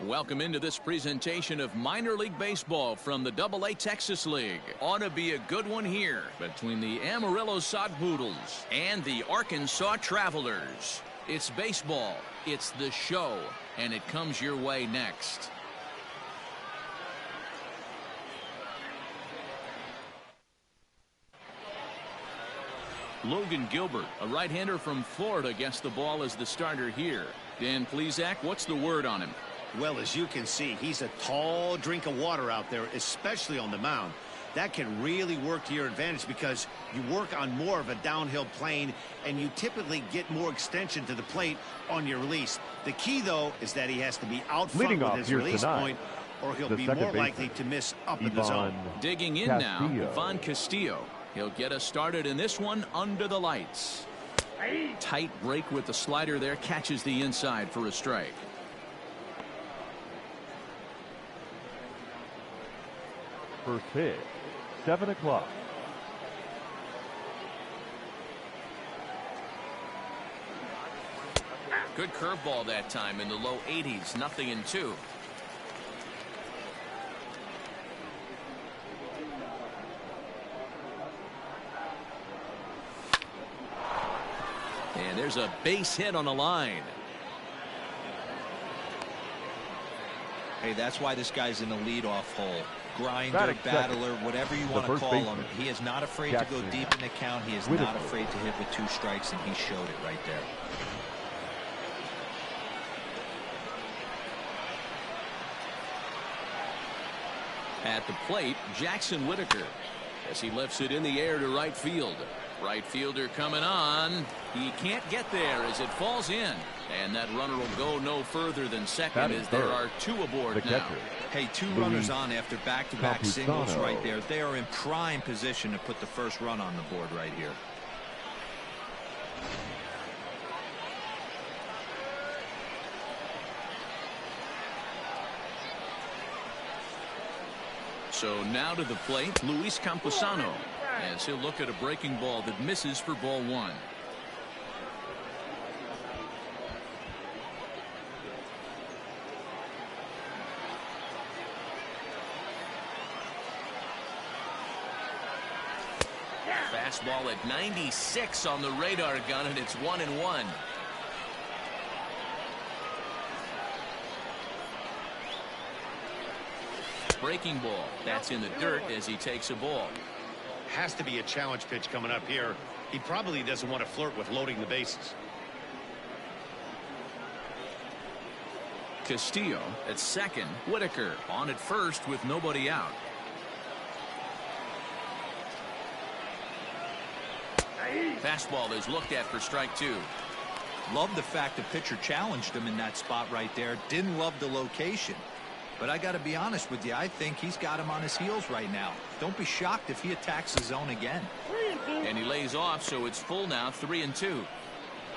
Welcome into this presentation of minor league baseball from the AA Texas League. Ought to be a good one here between the Amarillo Poodles and the Arkansas Travelers. It's baseball, it's the show, and it comes your way next. Logan Gilbert, a right-hander from Florida, gets the ball as the starter here. Dan Plesac, what's the word on him? Well, as you can see, he's a tall drink of water out there, especially on the mound. That can really work to your advantage because you work on more of a downhill plane and you typically get more extension to the plate on your release. The key, though, is that he has to be out front with his release point or he'll be more likely to miss up in the zone. Digging in now, Ivan Castillo. He'll get us started in this one under the lights. Tight break with the slider there, catches the inside for a strike. First pitch, 7 o'clock. Good curveball that time in the low 80s, 0-2. And there's a base hit on the line. Hey, that's why this guy's in the leadoff hole. Grinder, battler, whatever you want to call him. He is not afraid to go deep in the count. He is not afraid to hit with 2 strikes, and he showed it right there. At the plate, Jackson Whitaker, as he lifts it in the air to right field. Right fielder coming on. He can't get there as it falls in. And that runner will go no further than second as there are 2 aboard now. Hey, 2 runners on after back-to-back singles right there. They are in prime position to put the first run on the board right here. So now to the plate, Luis Camposano, as he'll look at a breaking ball that misses for ball 1. Fastball at 96 on the radar gun, and it's 1-1. Breaking ball. That's in the dirt as he takes a ball. Has to be a challenge pitch coming up here. He probably doesn't want to flirt with loading the bases. Castillo at second. Whitaker on at first with nobody out. Fastball is looked at for strike 2. Love the fact the pitcher challenged him in that spot right there. Didn't love the location. But I got to be honest with you, I think he's got him on his heels right now. Don't be shocked if he attacks the zone again. And he lays off, so it's full now, 3-2.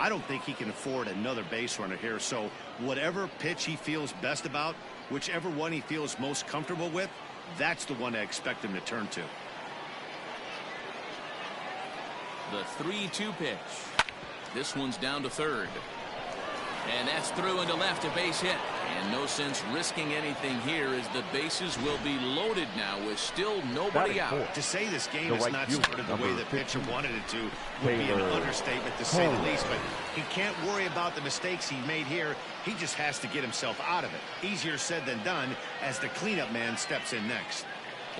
I don't think he can afford another base runner here, so whatever pitch he feels best about, whichever one he feels most comfortable with, that's the one I expect him to turn to. The 3-2 pitch. This one's down to third. And that's through into left, a base hit. And no sense risking anything here as the bases will be loaded now with still nobody out. To say this game is not started the way the pitcher wanted it to would be an understatement to say the least. But he can't worry about the mistakes he made here. He just has to get himself out of it. Easier said than done as the cleanup man steps in next.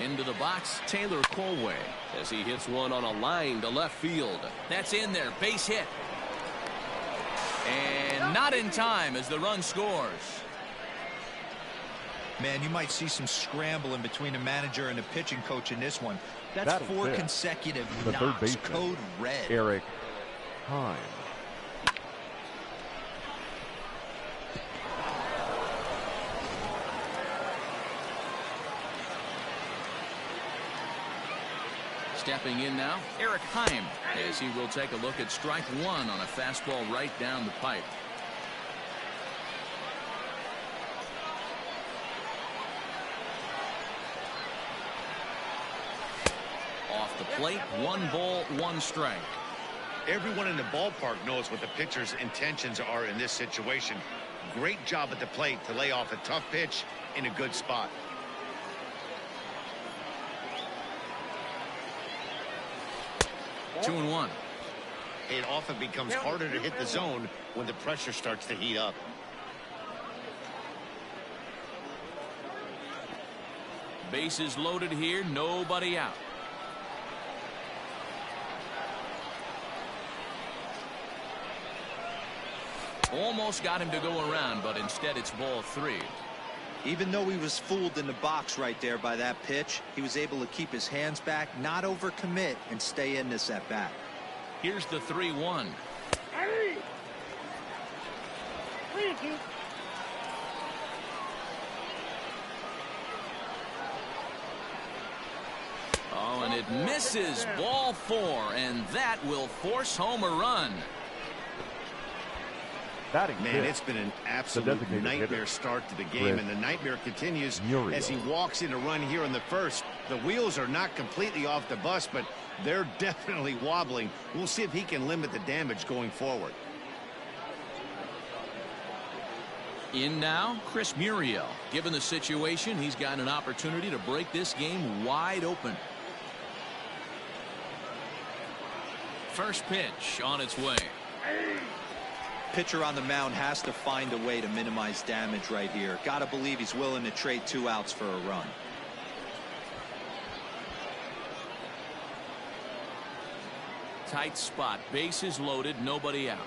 Into the box, Taylor Colway, as he hits one on a line to left field. That's in there, base hit. And not in time as the run scores. Man, you might see some scrambling between the manager and the pitching coach in this one. That's 4 consecutive knocks, code red. Eric Hine. Stepping in now, Eric Heim, as he will take a look at strike 1 on a fastball right down the pipe. Off the plate, 1 ball, 1 strike. Everyone in the ballpark knows what the pitcher's intentions are in this situation. Great job at the plate to lay off a tough pitch in a good spot. Two and one. It often becomes harder to hit the zone when the pressure starts to heat up. Bases loaded here, nobody out. Almost got him to go around, but instead it's ball 3. Even though he was fooled in the box right there by that pitch, he was able to keep his hands back, not overcommit, and stay in this at bat. Here's the 3-1. Oh, and it misses. Ball 4, and that will force home a run. Man, it's been an absolute nightmare start to the game, and the nightmare continues as he walks in a run here in the first. The wheels are not completely off the bus, but they're definitely wobbling. We'll see if he can limit the damage going forward. In now, Chris Muriel. Given the situation, he's got an opportunity to break this game wide open. First pitch on its way. Pitcher on the mound has to find a way to minimize damage right here. Got to believe he's willing to trade 2 outs for a run. Tight spot, bases loaded, nobody out.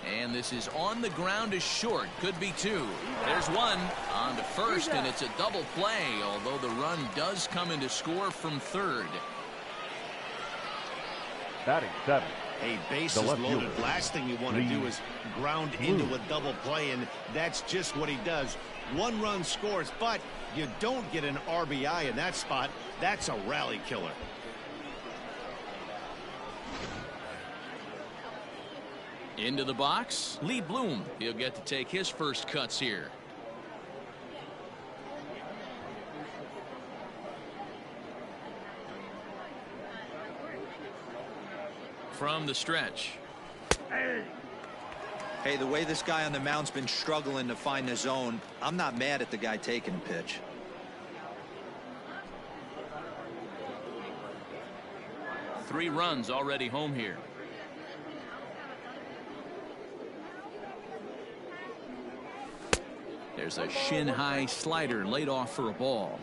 And this is on the ground is short. Could be 2. There's 1 on to first, and it's a double play, although the run does come into score from third. Batting 7. Hey, bases loaded. Last thing you want to do is ground into a double play, and that's just what he does. 1 run scores, but you don't get an RBI in that spot. That's a rally killer. Into the box, Lee Bloom. He'll get to take his first cuts here. From the stretch. Hey, the way this guy on the mound's been struggling to find the zone, I'm not mad at the guy taking a pitch. Three runs already home here. There's a shin-high slider laid off for a ball.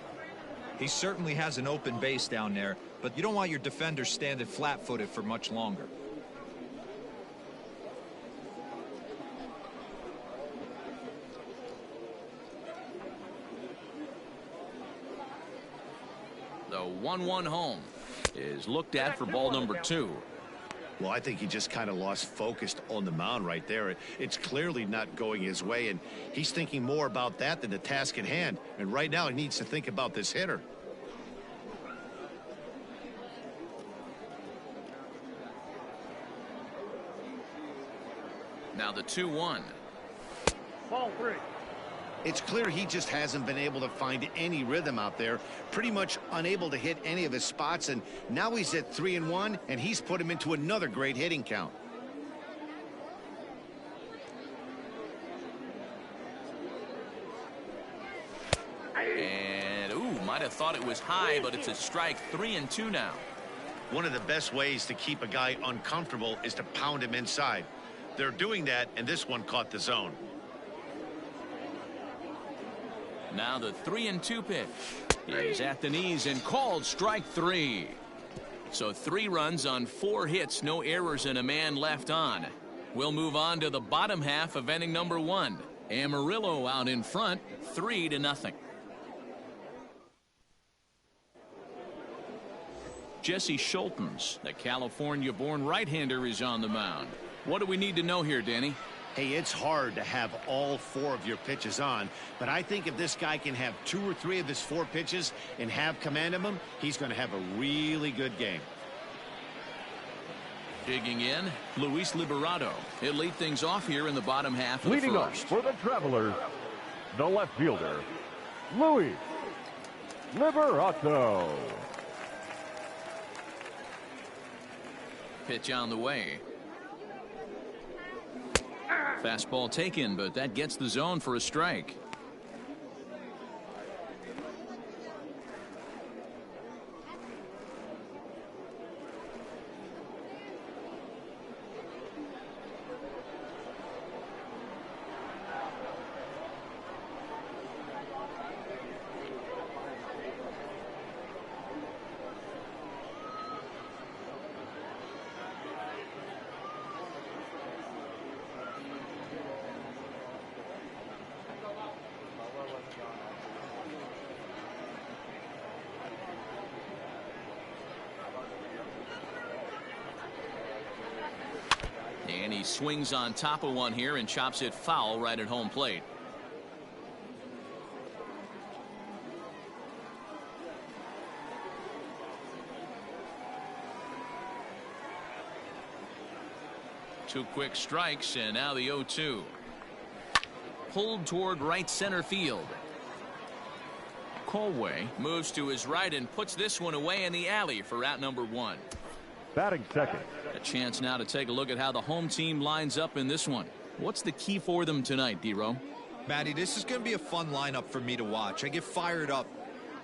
He certainly has an open base down there, but you don't want your defender standing flat-footed for much longer. The 1-1 home is looked at for ball number 2. Well, I think he just kind of lost focus on the mound right there. It's clearly not going his way, and he's thinking more about that than the task at hand. And right now he needs to think about this hitter. Now the 2-1. Ball 3. It's clear he just hasn't been able to find any rhythm out there. Pretty much unable to hit any of his spots, and now he's at 3-1, and he's put him into another great hitting count. And might have thought it was high, but it's a strike. 3-2 now. One of the best ways to keep a guy uncomfortable is to pound him inside. They're doing that, and this one caught the zone. Now the 3-2 pitch is at the knees and called strike 3. So 3 runs on 4 hits, no errors, and a man left on. We'll move on to the bottom half of inning number 1. Amarillo out in front, 3-0. Jesse Schultens, the California-born right-hander, is on the mound. What do we need to know here, Danny? Hey, it's hard to have all 4 of your pitches on, but I think if this guy can have 2 or 3 of his 4 pitches and have command of them, he's going to have a really good game. Digging in, Luis Liberato. He'll lead things off here in the bottom half of the Leading first. up for the Travelers, the left fielder, Luis Liberato. Pitch on the way. Fastball taken, but that gets the zone for a strike. And he swings on top of one here and chops it foul right at home plate. Two quick strikes, and now the 0-2. Pulled toward right center field. Cowan moves to his right and puts this one away in the alley for out number 1. Batting second. A chance now to take a look at how the home team lines up in this one. What's the key for them tonight, D-Row? Matty, this is going to be a fun lineup for me to watch. I get fired up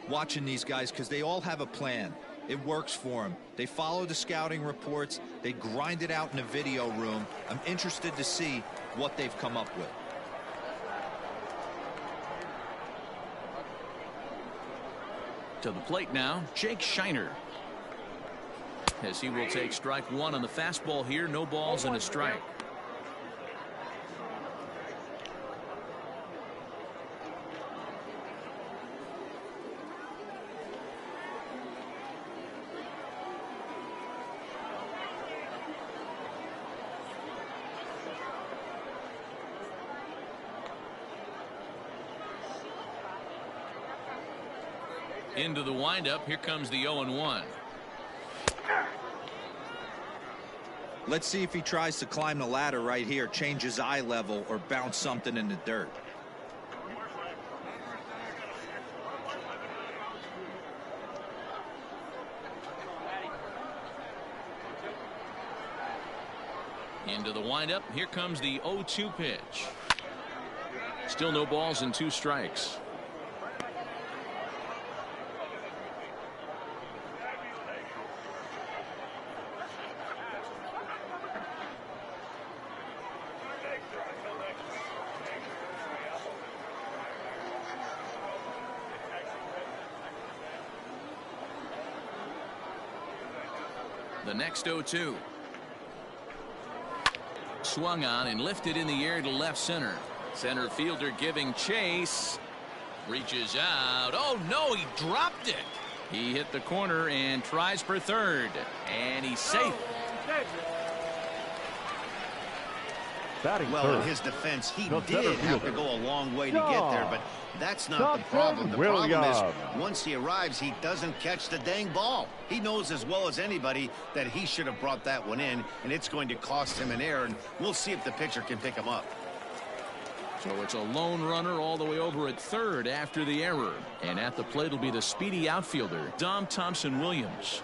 watching these guys because they all have a plan. It works for them. They follow the scouting reports. They grind it out in the video room. I'm interested to see what they've come up with. To the plate now, Schneider. As he will take strike 1 on the fastball here. No balls and a strike. Into the windup. Here comes the 0-1. Let's see if he tries to climb the ladder right here, change his eye level, or bounce something in the dirt. Into the windup. Here comes the 0-2 pitch. Still no balls and 2 strikes. The next 0-2. Swung on and lifted in the air to left center. Center fielder giving chase. Reaches out. Oh no, he dropped it. He hit the corner and tries for third. And he's safe. Well, in his defense, he did have to go a long way to get there, but that's not the problem. The problem is once he arrives, he doesn't catch the dang ball. He knows as well as anybody that he should have brought that one in, and it's going to cost him an error, and we'll see if the pitcher can pick him up. So it's a lone runner all the way over at third after the error. And at the plate will be the speedy outfielder, Dom Thompson-Williams.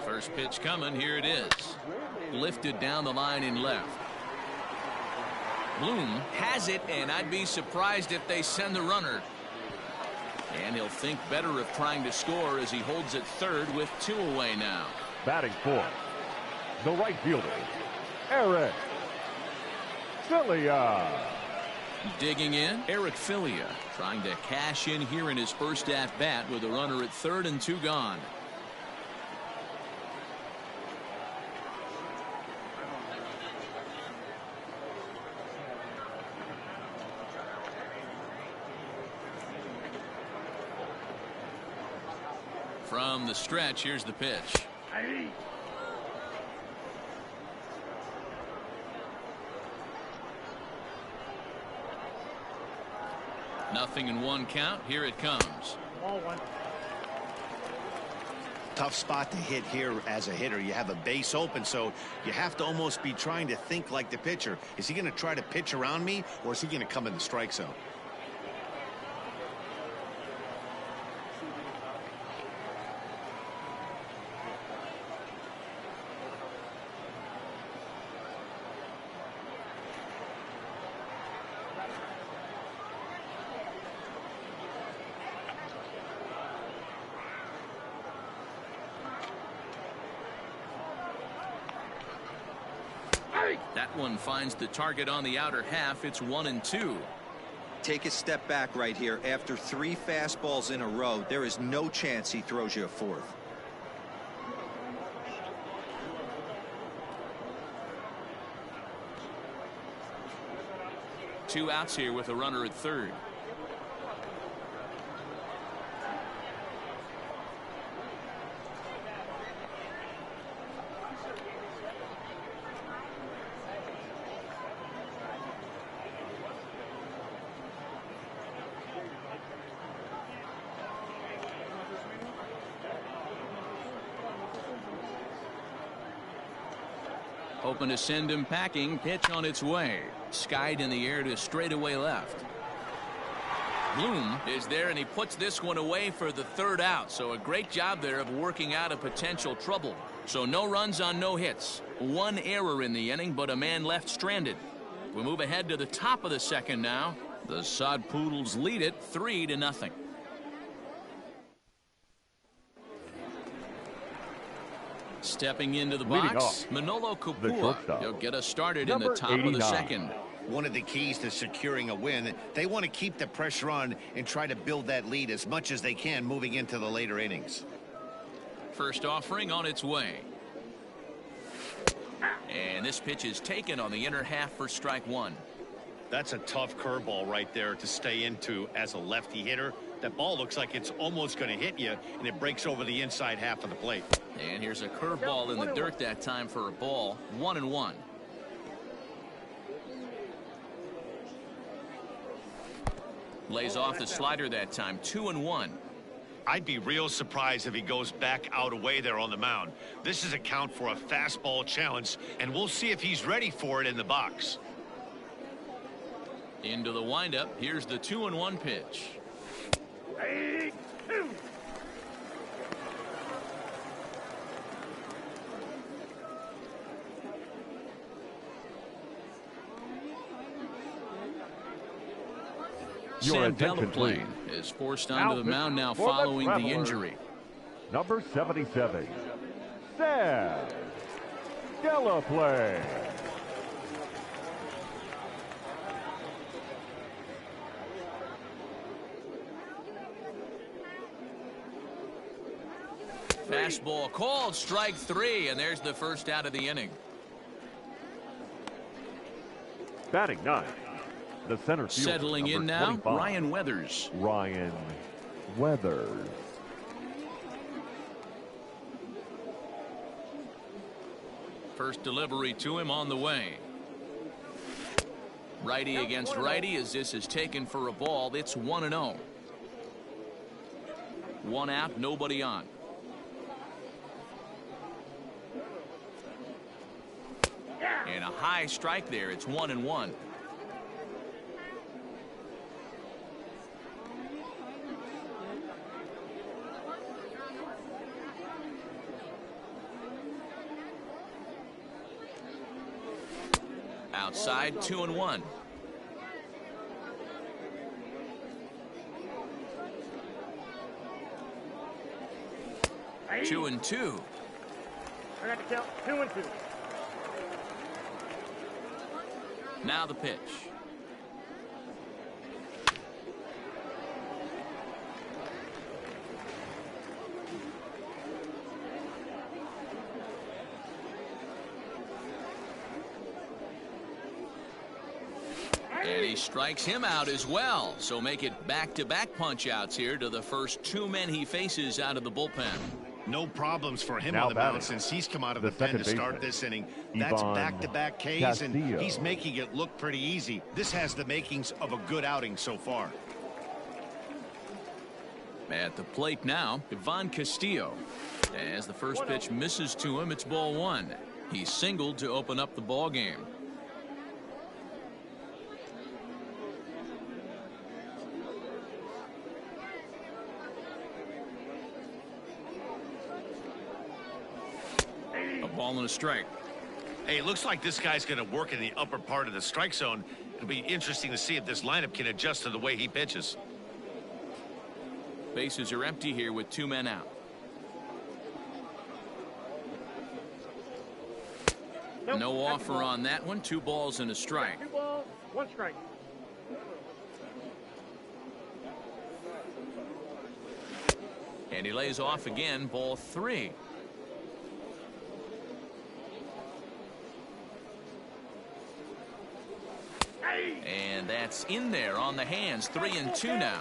First pitch coming. Here it is. Lifted down the line in left. Bloom has it, and I'd be surprised if they send the runner. And he'll think better of trying to score as he holds at third with 2 away now. Batting fourth, the right fielder, Eric Filia. Digging in, Eric Filia trying to cash in here in his first at bat with a runner at third and 2 gone. From the stretch, here's the pitch. Nothing in 1 count. Here it comes. Tough spot to hit here as a hitter. You have a base open, so you have to almost be trying to think like the pitcher. Is he going to try to pitch around me, or is he going to come in the strike zone? That one finds the target on the outer half. It's 1-2. Take a step back right here. After 3 fastballs in a row, there is no chance he throws you a 4th. Two outs here with a runner at third. Hoping to send him packing. Pitch on its way. Skied in the air to straightaway left. Bloom is there, and he puts this one away for the 3rd out. So a great job there of working out a potential trouble. So no runs on no hits. 1 error in the inning, but a man left stranded. We move ahead to the top of the 2nd now. The Sod Poodles lead it 3-0. Stepping into the box, Manolo Kupua. He'll get us started in the top of the 2nd. One of the keys to securing a win, they want to keep the pressure on and try to build that lead as much as they can moving into the later innings. First offering on its way. And this pitch is taken on the inner half for strike 1. That's a tough curveball right there to stay into as a lefty hitter. That ball looks like it's almost going to hit you, and it breaks over the inside half of the plate. And here's a curveball in the dirt that time for a ball. 1-1. Lays off the slider that time. 2-1. I'd be real surprised if he goes back out away there on the mound. This is a count for a fastball challenge, and we'll see if he's ready for it in the box. Into the windup. Here's the 2-1 pitch. Sam Delaplane is forced onto the mound now following the injury. Number 77, Sam Delaplane. Fastball called, strike 3, and there's the first out of the inning. Batting 9, the center fielder. Settling in now, 25, Ryan Weathers. Ryan Weathers. First delivery to him on the way. Righty against righty as this is taken for a ball. It's 1-0. 1 out, nobody on. And a high strike there. It's 1-1. Outside, 2-1. Hey. 2-2. I got to count 2-2. Now the pitch. And he strikes him out as well. So make it back-to-back punch-outs here to the first 2 men he faces out of the bullpen. No problems for him Now on the batting, mound since he's come out of the the pen to second start baseman, this inning. That's back-to-back Ks, and Castillo. he's making it look pretty easy. This has the makings of a good outing so far. At the plate now, Ivan Castillo. As the first pitch misses to him, it's ball one. He singled to open up the ball game. A ball and a strike. Hey, it looks like this guy's going to work in the upper part of the strike zone. It'll be interesting to see if this lineup can adjust to the way he pitches. Bases are empty here with 2 men out. Nope, no offer on that one. 2 balls and a strike. 2 balls, 1 strike. And he lays off again, ball 3. And that's in there on the hands. 3-2 now.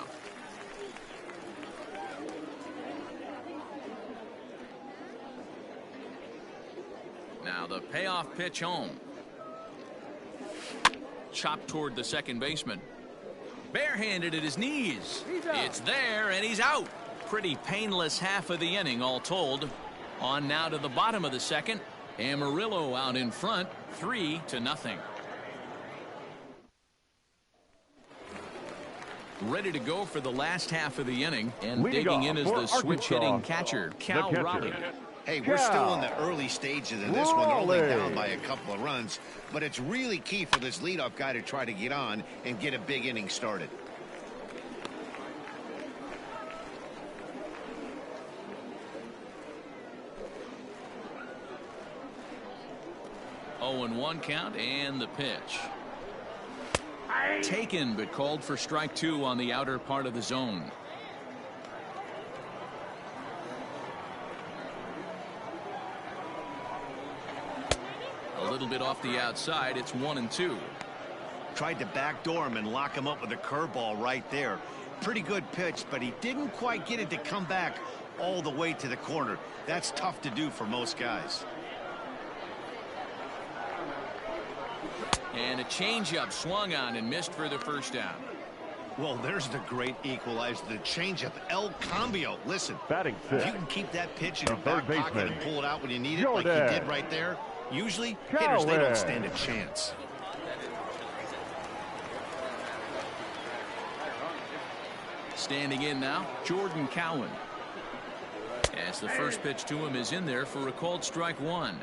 Now the payoff pitch home. Chopped toward the second baseman. Barehanded at his knees. It's there and he's out. Pretty painless half of the inning all told. On now to the bottom of the second. Amarillo out in front, 3-0. Ready to go for the last half of the inning, and digging in is the switch-hitting catcher, Cal Raleigh. Hey, we're still in the early stages of this one. They're only down by a couple of runs, but it's really key for this leadoff guy to try to get on and get a big inning started. Oh, and 1 count, and the pitch. Taken, but called for strike 2 on the outer part of the zone. A little bit off the outside. It's 1-2. Tried to backdoor him and lock him up with a curveball right there. Pretty good pitch, but he didn't quite get it to come back all the way to the corner. That's tough to do for most guys. And a changeup swung on and missed for the first down. Well, there's the great equalizer, the changeup, El Cambio. Listen, batting if you can keep that pitch in your back pocket and pull it out when you need it, like you did right there, usually hitters, they don't stand a chance. Standing in now, Jordan Cowan. As the first pitch to him is in there for a called strike 1.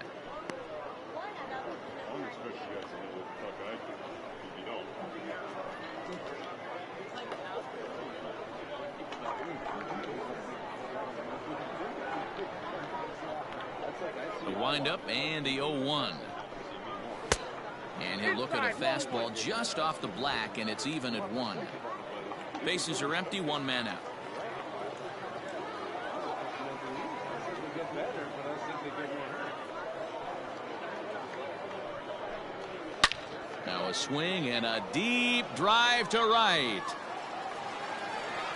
Windup and the 0-1. And he'll look at a fastball just off the black, and it's even at 1. Bases are empty, 1 man out. Now a swing and a deep drive to right.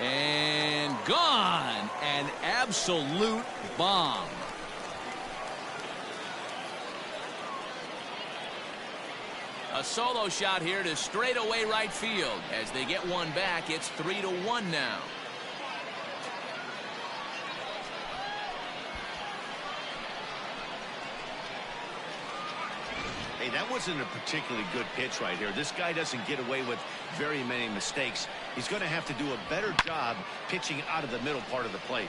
And gone. An absolute bomb. A solo shot here to straightaway right field. As they get one back, it's 3-1 now. Hey, that wasn't a particularly good pitch right here. This guy doesn't get away with very many mistakes. He's going to have to do a better job pitching out of the middle part of the plate.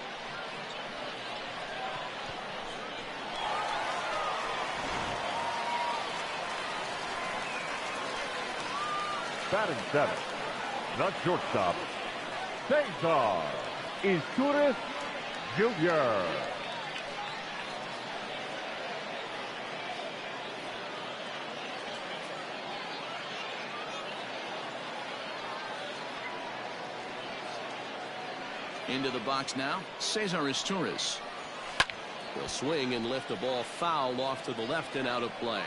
Batting 7, the shortstop, Cesar Izturis Jr. Into the box now, Cesar Izturis. He'll swing and lift the ball foul off to the left and out of play.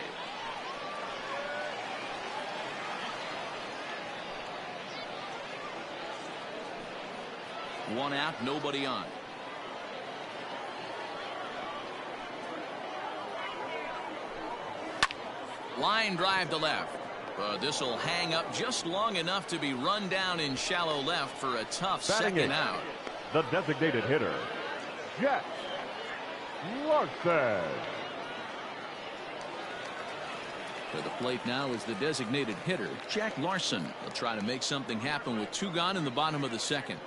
One out, nobody on. Line drive to left. But this will hang up just long enough to be run down in shallow left for a tough second out. The designated hitter, Jack Larson. To the plate now is the designated hitter, Jack Larson. He'll try to make something happen with 2 gone in the bottom of the second.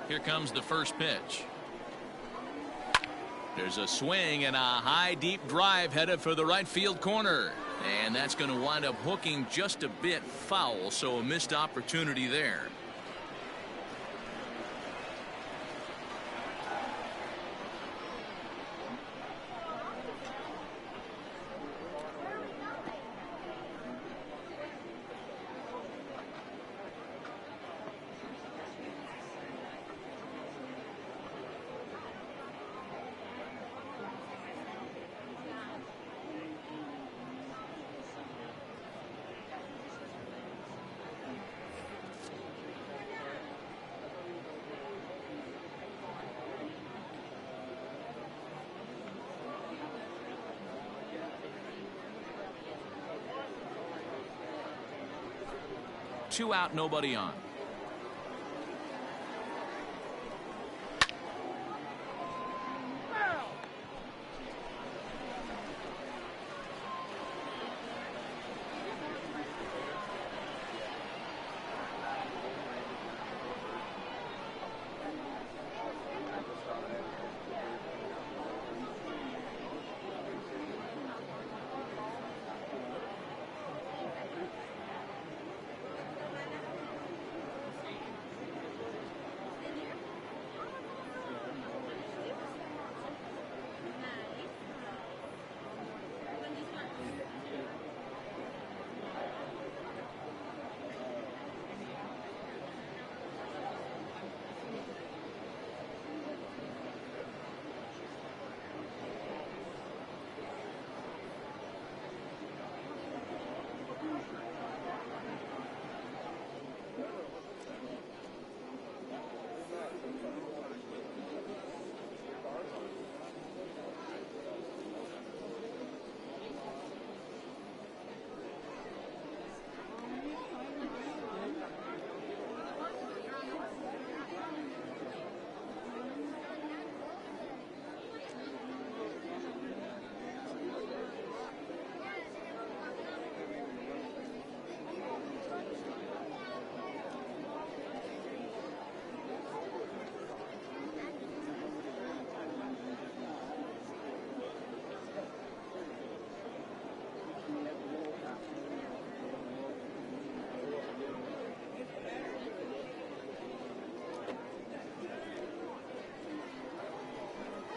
Here comes the first pitch. There's a swing and a high deep drive headed for the right field corner, and that's going to wind up hooking just a bit foul, so a missed opportunity there. Two out, nobody on.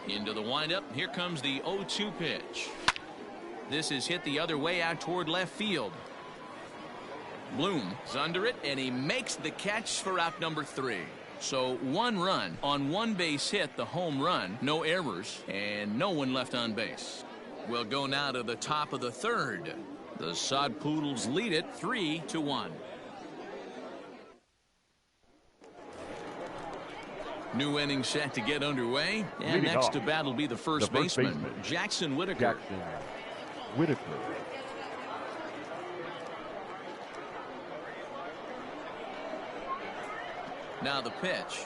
Into the windup. Here comes the 0-2 pitch. This is hit the other way out toward left field. Bloom is under it, and he makes the catch for out number 3. So 1 run on 1 base hit, the home run, no errors, and no one left on base. We'll go now to the top of the 3rd. The Sod Poodles lead it 3-1. New inning set to get underway, and next to bat will be the first baseman, Jackson Whitaker. Now the pitch.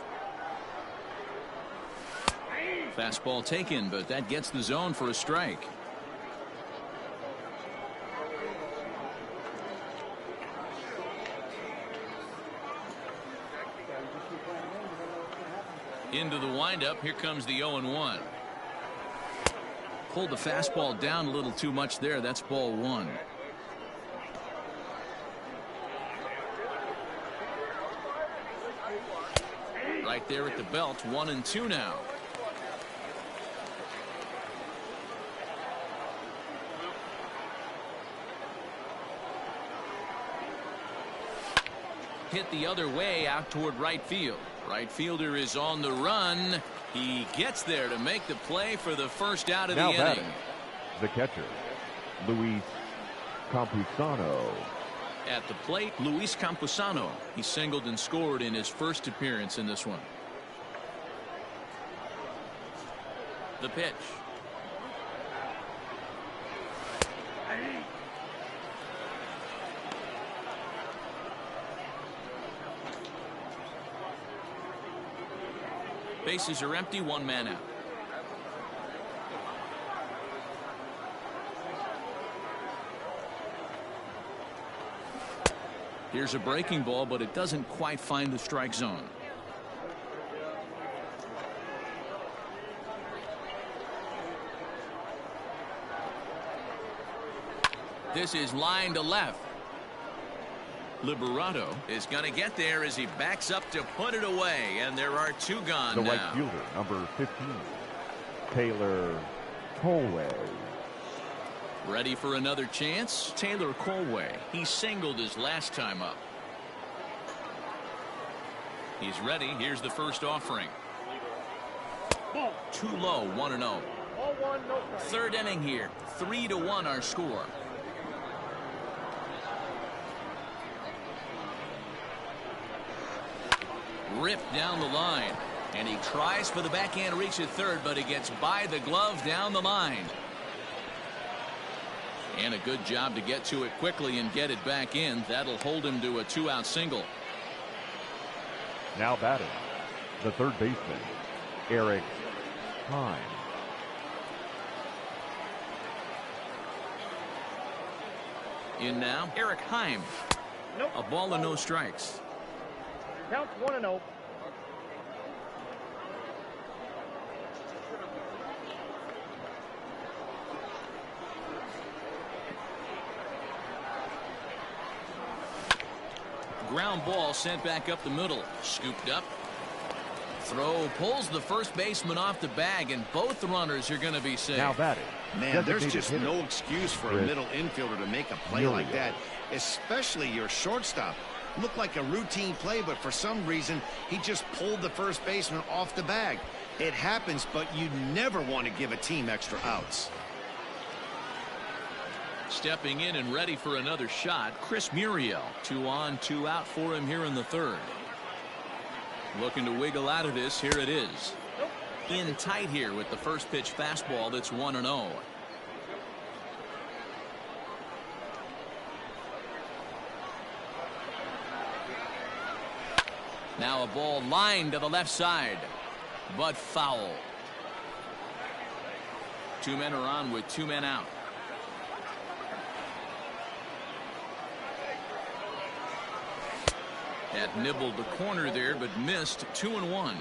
Fastball taken, but that gets the zone for a strike. Into the windup. Here comes the 0-1. Pulled the fastball down a little too much there. That's ball 1. Right there at the belt. 1-2 now. hit the other way out toward right field. Right fielder is on the run. He gets there to make the play for the first out of the inning. The catcher, Luis Campusano. At the plate, Luis Campusano. He singled and scored in his first appearance in this one. The pitch. Bases are empty, one man out. Here's a breaking ball, but it doesn't quite find the strike zone. This is line to left. Liberato is going to get there as he backs up to put it away, and there are two gone now. The right fielder, number 15, Taylor Colway. Ready for another chance? Taylor Colway. He singled his last time up. He's ready. Here's the first offering. Too low, 1-0. Third inning here. 3-1 our score. Ripped down the line, and he tries for the backhand reach at third, but he gets by the glove down the line. And a good job to get to it quickly and get it back in. That'll hold him to a 2-out single. Now batting, the third baseman, Eric Heim. In now, Eric Heim. Nope. A ball and no strikes. Counts 1-0. Ground ball sent back up the middle. Scooped up. Throw pulls the first baseman off the bag, and both runners are going to be safe. Now batting. Man, there's just no excuse for a middle infielder to make a play like that, especially your shortstop. Looked like a routine play, but for some reason, he just pulled the first baseman off the bag. It happens, but you never want to give a team extra outs. Stepping in and ready for another shot, Chris Muriel. 2 on, 2 out for him here in the third. Looking to wiggle out of this. Here it is. In tight here with the first pitch fastball that's 1-0. Now a ball lined to the left side, but foul. 2 men are on with 2 men out. That nibbled the corner there, but missed. 2-1.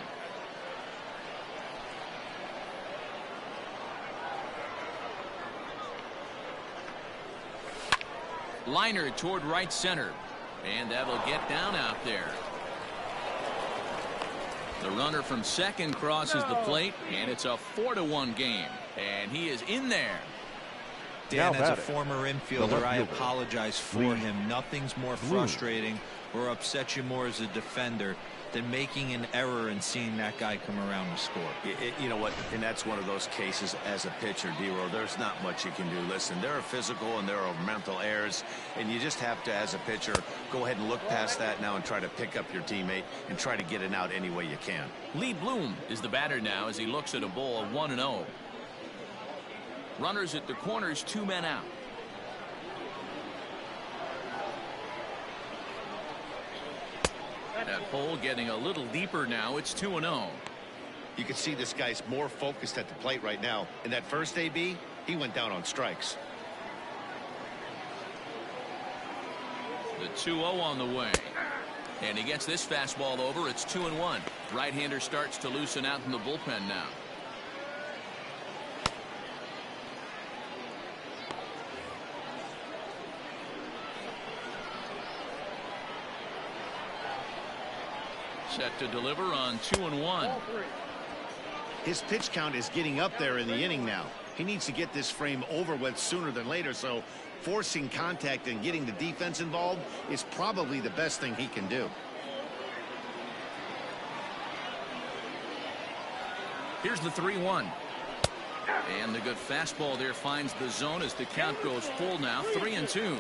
Liner toward right center, and that'll get down out there. The runner from second crosses the plate, and it's a 4-1 game, and he is in there. Dan, as a former infielder, I apologize for him. Nothing's more frustrating or upsets you more as a defender than making an error and seeing that guy come around and score. You know what, and that's one of those cases as a pitcher, D-Roll, there's not much you can do. Listen, there are physical and there are mental errors, and you just have to, as a pitcher, go ahead and look past that now and try to pick up your teammate and try to get it out any way you can. Lee Bloom is the batter now as he looks at a ball 1-0. Runners at the corners, 2 men out. That hole getting a little deeper now. It's 2-0. You can see this guy's more focused at the plate right now. In that first AB, he went down on strikes. The 2-0 on the way. And he gets this fastball over. It's 2-1. Right-hander starts to loosen out in the bullpen now. Set to deliver on 2-1. His pitch count is getting up there in the inning now. He needs to get this frame over with sooner than later, so forcing contact and getting the defense involved is probably the best thing he can do. Here's the 3-1. And the good fastball there finds the zone as the count goes full now, 3-2.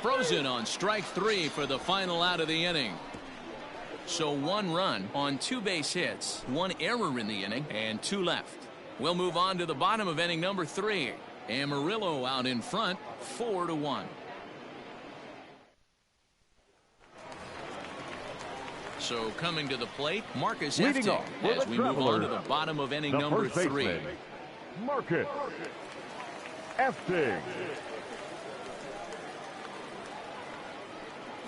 Frozen on strike 3 for the final out of the inning. So 1 run on 2 base hits, 1 error in the inning, and 2 left. We'll move on to the bottom of inning number 3. Amarillo out in front, 4-1. So coming to the plate, Marcus Hefting as we move on to the bottom of inning number 3. Marcus Hefting.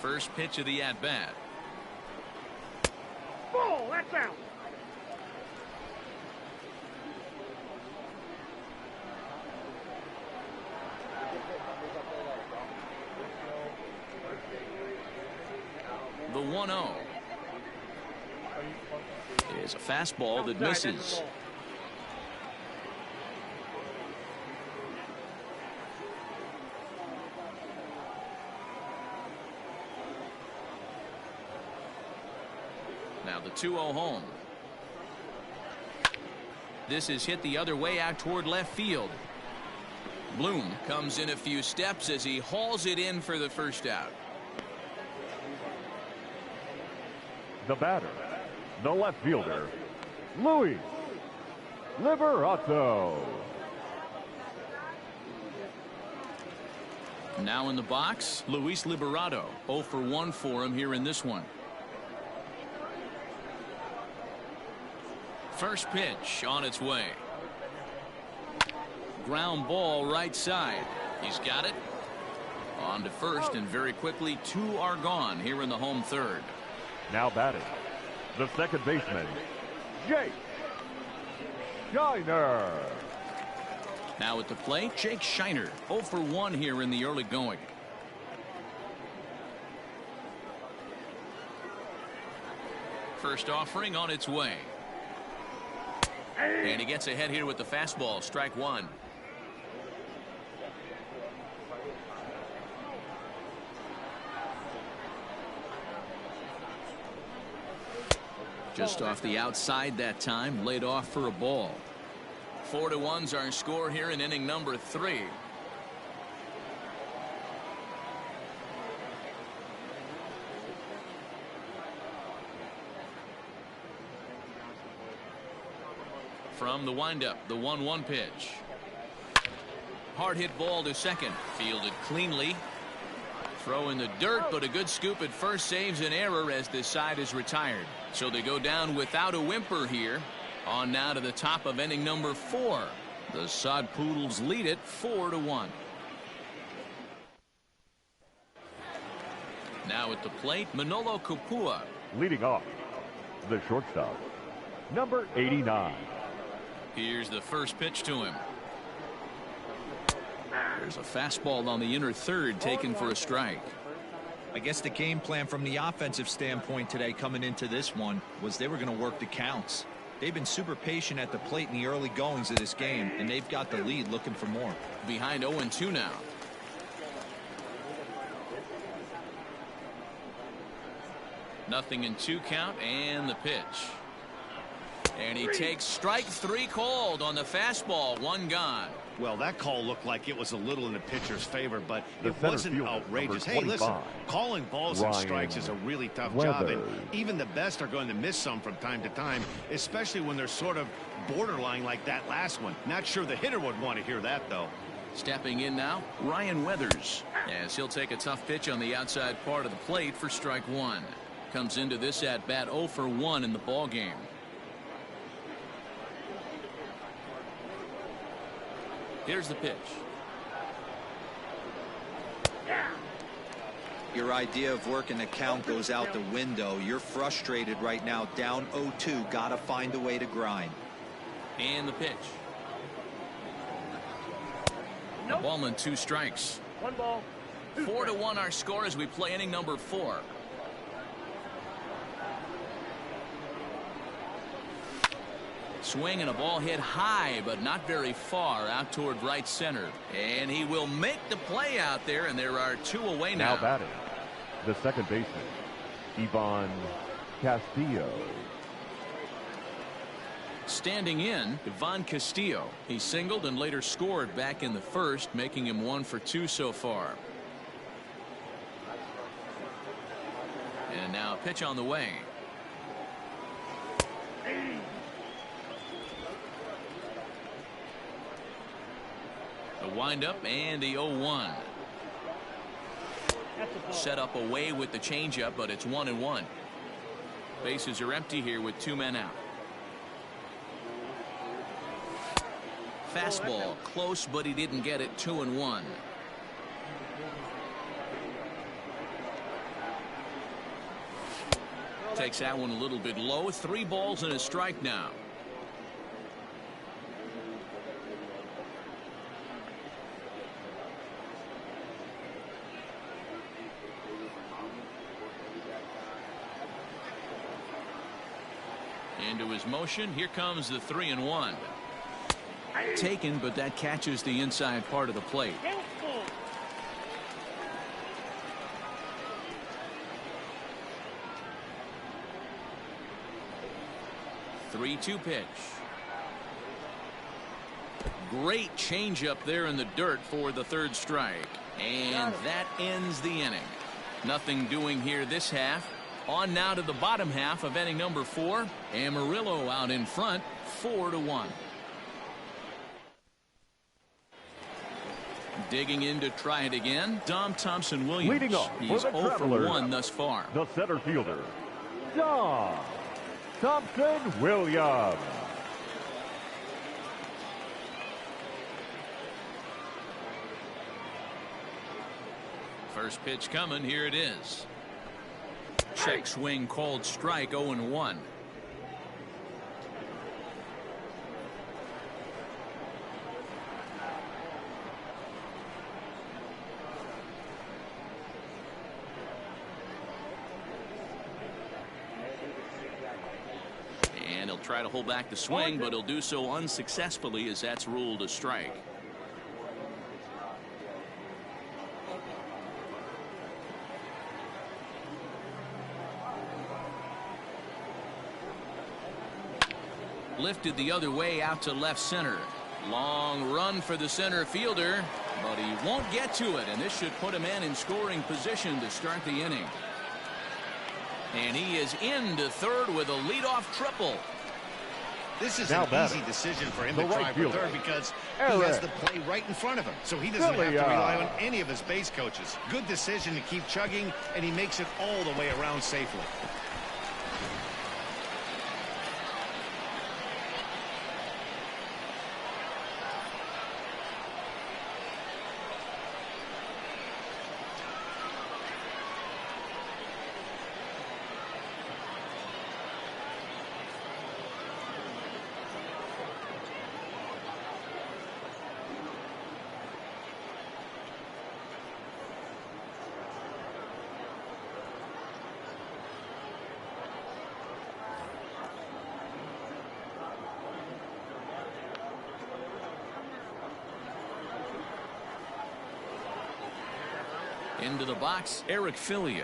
First pitch of the at-bat. Ball, that's out. The 1-0 is a fastball that misses. Now the 2-0 home. This is hit the other way out toward left field. Bloom comes in a few steps as he hauls it in for the first out. The batter, the left fielder, Luis Liberato. Now in the box, Luis Liberato. 0 for 1 for him here in this one. First pitch on its way. Ground ball right side. He's got it. On to first, and very quickly 2 are gone here in the home third. Now batting, the second baseman, Jake Geiner. Now at the plate, Jake Schneider. 0 for 1 here in the early going. First offering on its way. And he gets ahead here with the fastball, strike 1. Just off the outside that time, laid off for a ball. 4-1's our score here in inning number 3. From the windup, the 1-1 pitch. Hard hit ball to second. Fielded cleanly. Throw in the dirt, but a good scoop at first saves an error as this side is retired. So they go down without a whimper here. On now to the top of inning number 4. The Sod Poodles lead it 4-1. Now at the plate, Manolo Kupua. Leading off, the shortstop, number 89. Here's the first pitch to him. There's a fastball on the inner third taken for a strike. I guess the game plan from the offensive standpoint today coming into this one was they were going to work the counts. They've been super patient at the plate in the early goings of this game, and they've got the lead looking for more. Behind 0-2 now. Nothing in 2 count, and the pitch. And he takes strike 3 called on the fastball. 1 gone. Well, that call looked like it was a little in the pitcher's favor, but The it center wasn't fielder, outrageous. number Hey, listen, 25, calling balls and Ryan strikes is a really tough job, and Weathers. even the best are going to miss some from time to time, especially when they're sort of borderline like that last one. Not sure the hitter would want to hear that, though. Stepping in now, Ryan Weathers, as he'll take a tough pitch on the outside part of the plate for strike 1. Comes into this at bat 0 for 1 in the ball game. Here's the pitch. Your idea of working the count goes out the window. You're frustrated right now, down 0-2. Got to find a way to grind. And the pitch. A ball and 2 strikes. 1 ball. 4-1 our score as we play inning number 4. Swing and a ball hit high, but not very far out toward right center. And he will make the play out there, and there are 2 away now. Now batting, the second baseman, Ivan Castillo. Standing in, Ivan Castillo. He singled and later scored back in the first, making him 1 for 2 so far. And now a pitch on the way. A windup and the 0-1. Set up away with the changeup, but it's 1-1. Bases are empty here with 2 men out. Fastball close, but he didn't get it. 2-1. Takes that one a little bit low. 3 balls and a strike now. Into his motion. Here comes the 3-1. Taken, but that catches the inside part of the plate. 3-2 pitch. Great changeup there in the dirt for the 3rd strike. And that ends the inning. Nothing doing here this half. On now to the bottom half of inning number 4. Amarillo out in front, 4-1. Digging in to try it again, Dom Thompson-Williams. Leading off He's for the 0 for Travelers, 1 thus far. the center fielder, Dom Thompson-Williams. First pitch coming. Here it is. Check swing called strike. 0-1. And he'll try to hold back the swing, but he'll do so unsuccessfully as that's ruled a strike. Lifted the other way out to left center. Long run for the center fielder, but he won't get to it, and this should put a man in scoring position to start the inning. And he is into third with a leadoff triple. This is now an easy decision for him to try for third because he has the play right in front of him, so he doesn't have to rely on any of his base coaches. Good decision to keep chugging, and he makes it all the way around safely. Into the box, Eric Filia.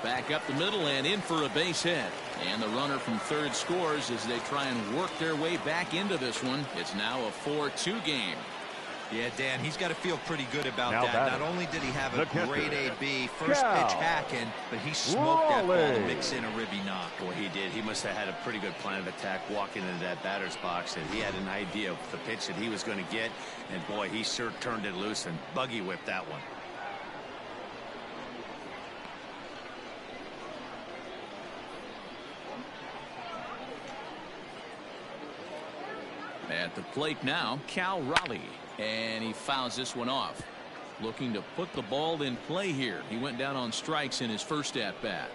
Back up the middle and in for a base hit. And the runner from third scores as they try and work their way back into this one. It's now a 4-2 game. Yeah, Dan, he's got to feel pretty good about that. Not only did he have a great AB, first pitch hacking, but he smoked that ball to mix in a ribby knock. Boy, he did. He must have had a pretty good plan of attack walking into that batter's box, and he had an idea of the pitch that he was going to get. And boy, he sure turned it loose and buggy whipped that one. At the plate now, Cal Raleigh, and he fouls this one off. Looking to put the ball in play here. He went down on strikes in his first at bat.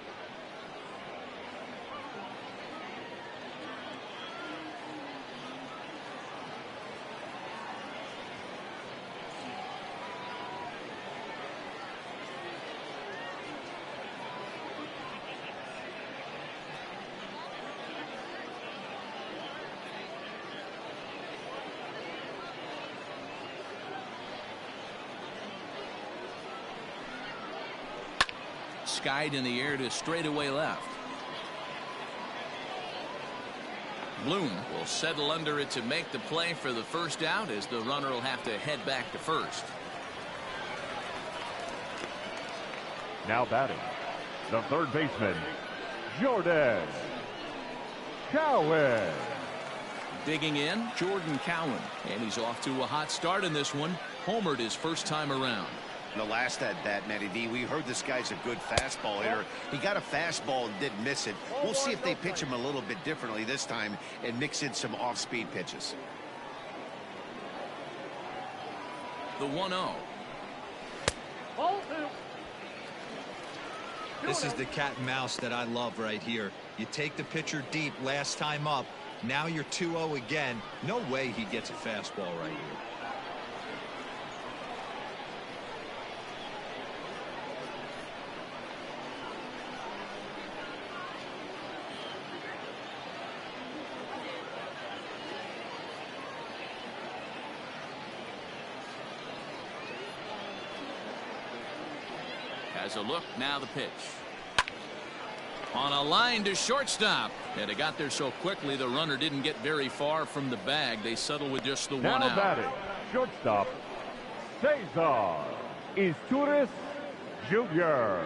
skied in the air to straightaway left. Bloom will settle under it to make the play for the first out, as the runner will have to head back to first. Now batting, the third baseman, Jordan Cowan. Digging in, Jordan Cowan, and he's off to a hot start in this one. Homered his first time around. The last at bat, Matty D, we heard this guy's a good fastball hitter. He got a fastball and didn't miss it. We'll see if they pitch him a little bit differently this time and mix in some off-speed pitches. The 1-0. Ball two. This is the cat and mouse that I love right here. You take the pitcher deep last time up. Now you're 2-0 again. No way he gets a fastball right here. Has a look, now the pitch. On a line to shortstop. And it got there so quickly the runner didn't get very far from the bag. They settle with just the now one out. Batting, shortstop, Cesar Izturis Jr.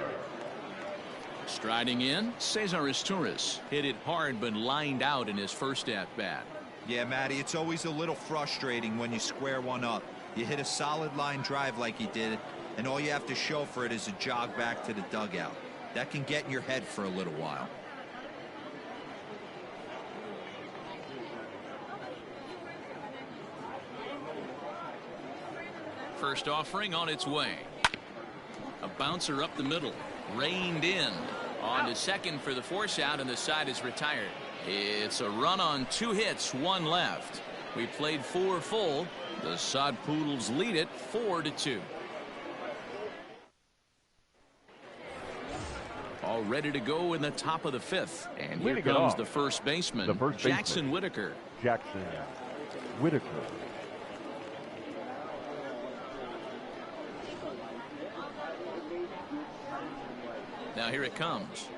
Striding in, Cesar Izturis hit it hard but lined out in his first at-bat. Yeah, Matty, it's always a little frustrating when you square one up. You hit a solid line drive like he did, and all you have to show for it is a jog back to the dugout. That can get in your head for a little while. First offering on its way. A bouncer up the middle. Reined in. On to second for the force out, and the side is retired. It's a run on 2 hits, 1 left. We played 4 full. The Sod Poodles lead it 4-2. All ready to go in the top of the 5th. And here comes the first baseman, Jackson Whitaker. Jackson Whitaker. Now here it comes.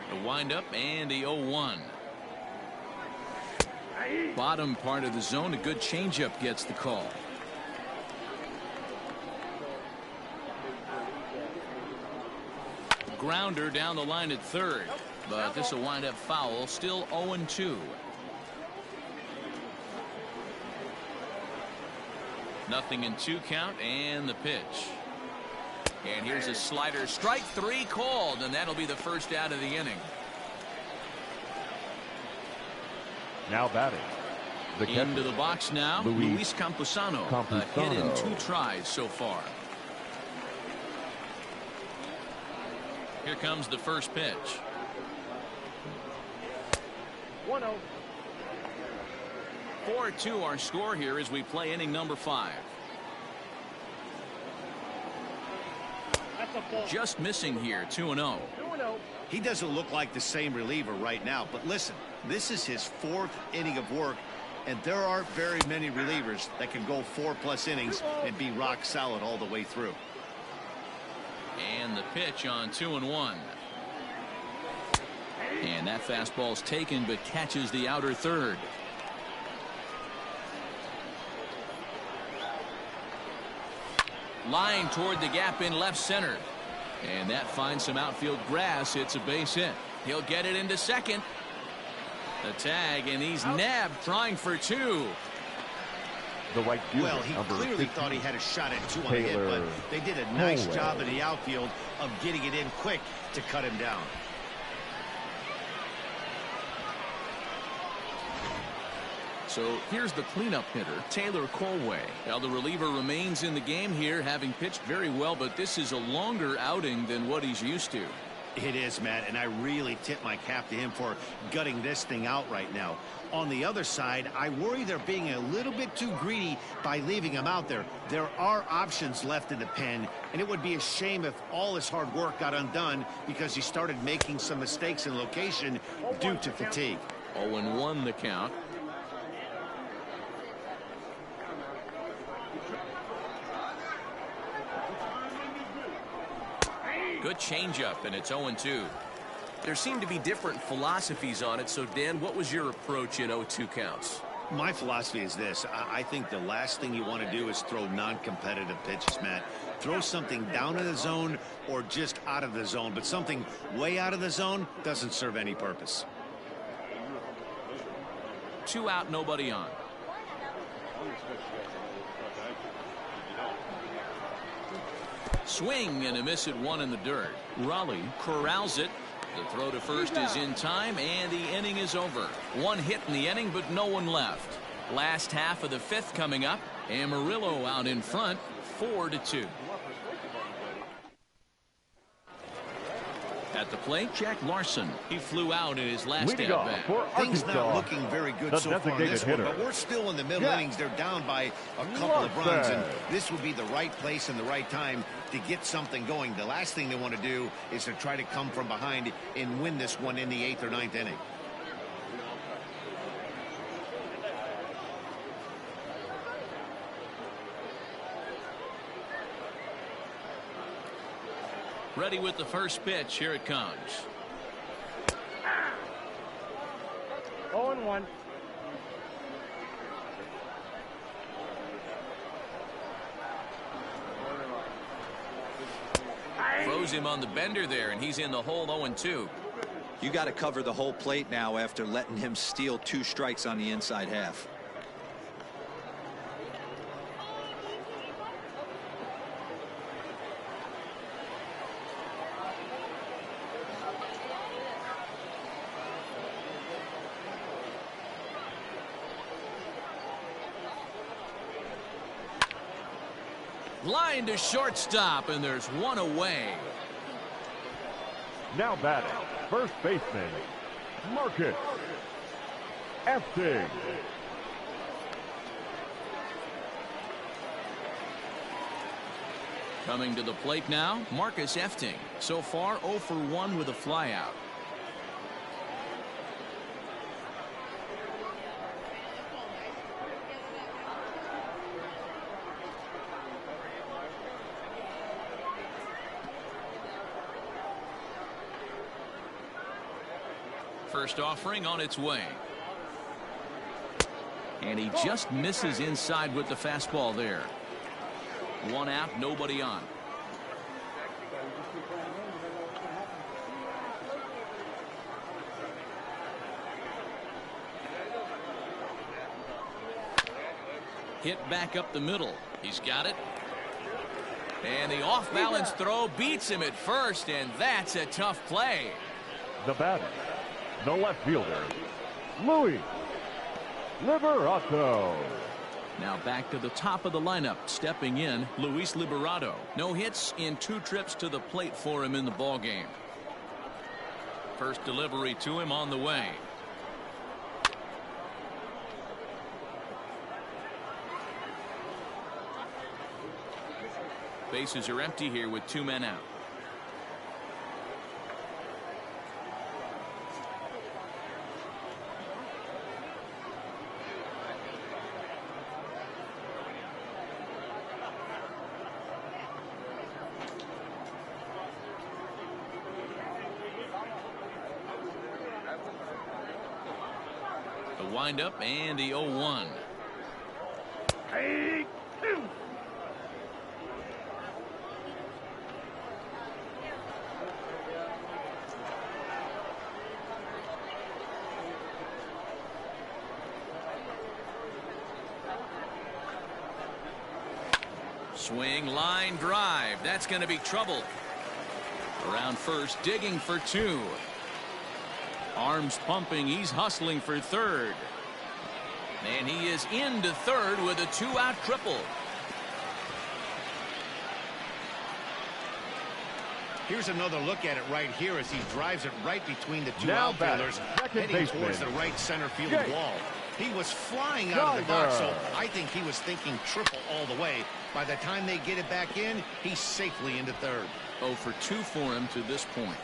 The windup and the 0-1. Bottom part of the zone, a good changeup gets the call. Grounder down the line at third, but this will wind up foul. Still 0-2. Nothing in 2 count, and the pitch. And here's a slider. Strike 3 called, and that'll be the first out of the inning. Now batting. Into the box now, Luis Camposano. A hit in 2 tries so far. Here comes the first pitch. 1-0. 4-2 our score here as we play inning number 5. Just missing here, 2-0. 2-0. He doesn't look like the same reliever right now, but listen, this is his 4th inning of work, and there aren't very many relievers that can go 4+ innings and be rock solid all the way through. And the pitch on 2-1. And that fastball's taken but catches the outer third. Line toward the gap in left center. And that finds some outfield grass. It's a base hit. He'll get it into second. The tag, and he's nabbed trying for 2. The right fielder, well, he clearly thought he had a shot at 2 on a hit, but they did a nice job in the outfield of getting it in quick to cut him down. So here's the cleanup hitter, Taylor Colway. Now the reliever remains in the game here, having pitched very well, but this is a longer outing than what he's used to. It is, Matt, and I really tip my cap to him for gutting this thing out right now. On the other side, I worry they're being a little bit too greedy by leaving him out there. There are options left in the pen, and it would be a shame if all his hard work got undone because he started making some mistakes in location due to fatigue. 0-1 the count. Good changeup, and it's 0-2. There seem to be different philosophies on it, so Dan, what was your approach in 0-2 counts? My philosophy is this. I think the last thing you want to do is throw non-competitive pitches, Matt. Throw something down in the zone or just out of the zone, but something way out of the zone doesn't serve any purpose. 2 out, nobody on. Swing and a miss at 1 in the dirt. Raleigh corrals it. The throw to first is in time, and the inning is over. 1 hit in the inning, but no one left. Last half of the 5th coming up. Amarillo out in front, 4-2. At the plate, Jack Larson. He flew out in his last at-bat. Things not looking very good so far in this one, but we're still in the middle innings. They're down by a couple of runs, and this would be the right place and the right time to get something going. The last thing they want to do is to try to come from behind and win this one in the 8th or 9th inning. Ready with the first pitch. Here it comes. 0-1. Throws him on the bender there, and he's in the hole. 0-2. You got to cover the whole plate now after letting him steal 2 strikes on the inside half. Line to shortstop, and there's 1 away. Now batting, first baseman, Marcus Efting. Coming to the plate now, Marcus Efting. So far, 0 for 1 with a flyout. First offering on its way. And he just misses inside with the fastball there. 1 out, nobody on. Hit back up the middle. He's got it. And the off-balance throw beats him at first, and that's a tough play. The batter, the left fielder, Luis Liberato. Now back to the top of the lineup, stepping in, Luis Liberato. No hits in 2 trips to the plate for him in the ballgame. First delivery to him on the way. Bases are empty here with 2 men out. The windup and the 0-1. Swing, line drive. That's going to be trouble. Around first, digging for 2. Arms pumping. He's hustling for third. And he is into third with a 2-out triple. Here's another look at it right here as he drives it right between the two Now outfielders, second heading towards the baseman, right center field Geiner. wall. He was flying out of the box, so Schneider. I think he was thinking triple all the way. By the time they get it back in, he's safely into third. 0 for 2 for him to this point.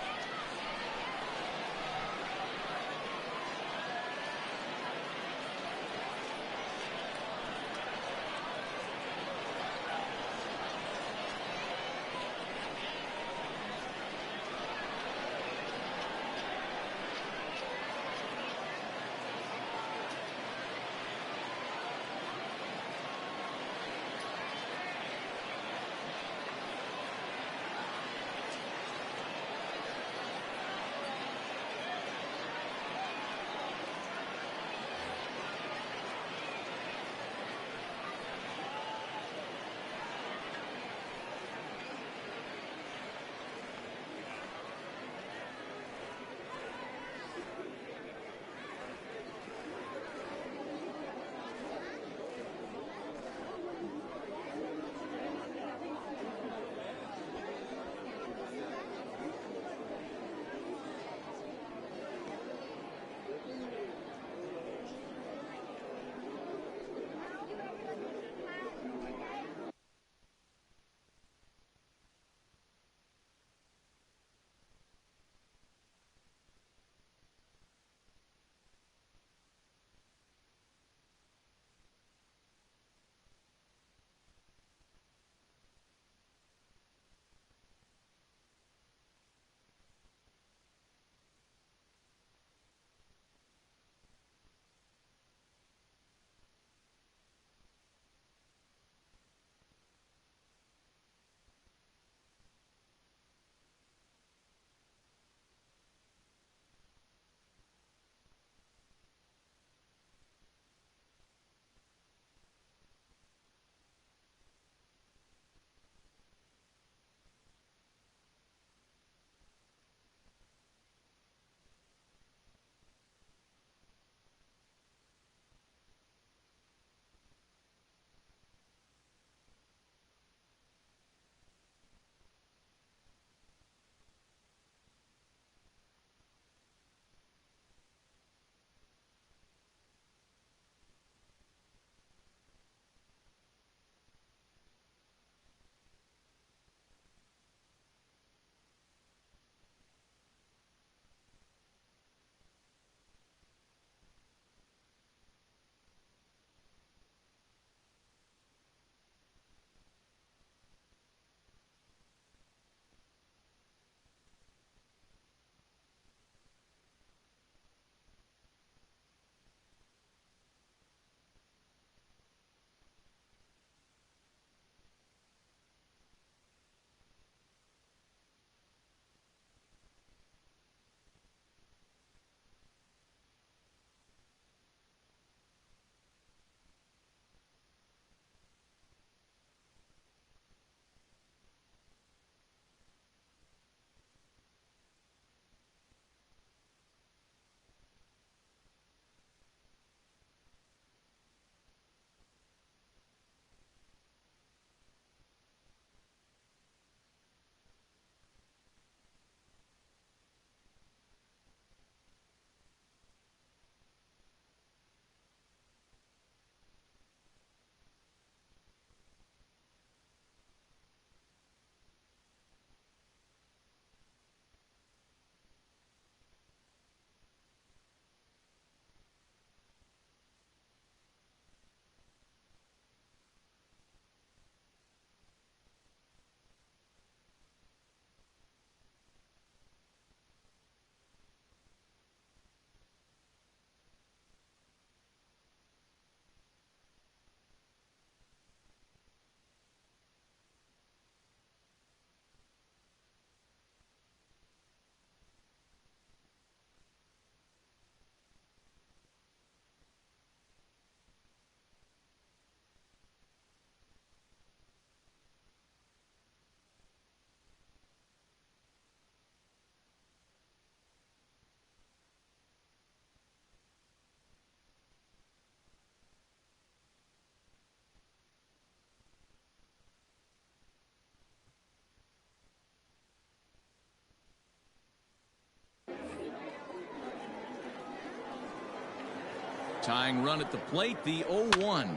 Tying run at the plate, the 0-1.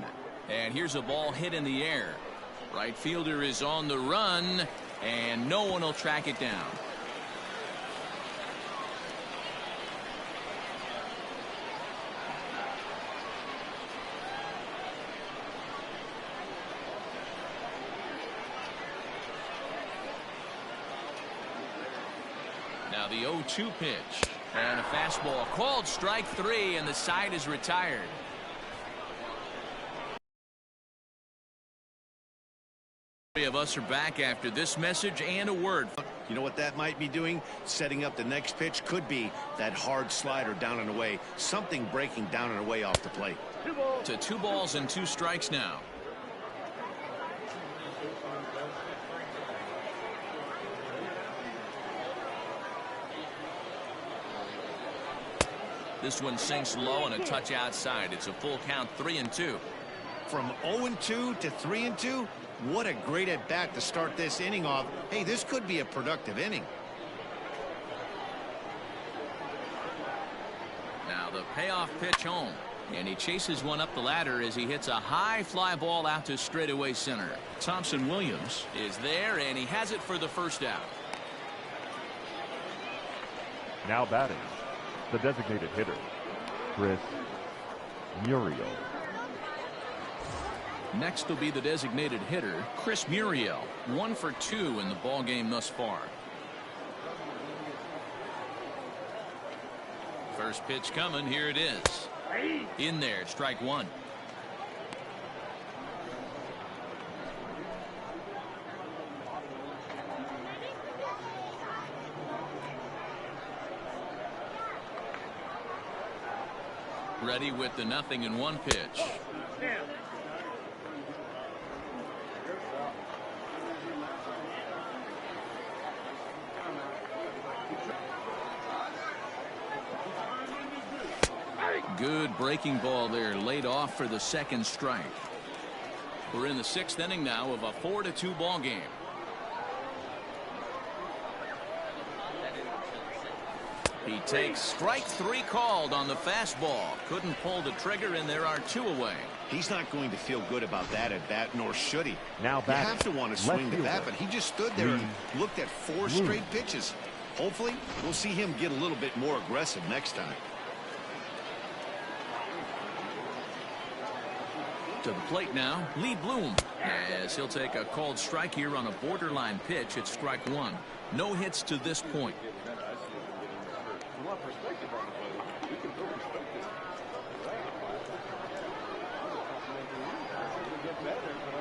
And here's a ball hit in the air. Right fielder is on the run, and no one will track it down. Now the 0-2 pitch. And a fastball called strike 3, and the side is retired. Three of us are back after this message and a word. You know what that might be doing? Setting up the next pitch. Could be that hard slider down and away. Something breaking down and away off the plate. To 2 balls and 2 strikes now. This one sinks low and a touch outside. It's a full count, 3-2. From 0-2 to 3-2, what a great at bat to start this inning off. Hey, this could be a productive inning. Now the payoff pitch home, and he chases one up the ladder as he hits a high fly ball out to straightaway center. Thompson Williams is there, and he has it for the first out. Now batting, the designated hitter, Chris Muriel. Next will be the designated hitter, Chris Muriel. 1 for 2 in the ball game thus far. First pitch coming. Here it is. In there, strike 1. Ready with the 0-1 pitch. Good breaking ball there, laid off for the second strike. We're in the 6th inning now of a 4-2 ball game. He takes strike 3 called on the fastball. Couldn't pull the trigger, and there are 2 away. He's not going to feel good about that at bat, nor should he. Now you have to want to swing the bat, but he just stood there and looked at 4 straight pitches. Hopefully, we'll see him get a little bit more aggressive next time. To the plate now, Lee Bloom, as he'll take a called strike here on a borderline pitch at strike 1. No hits to this point.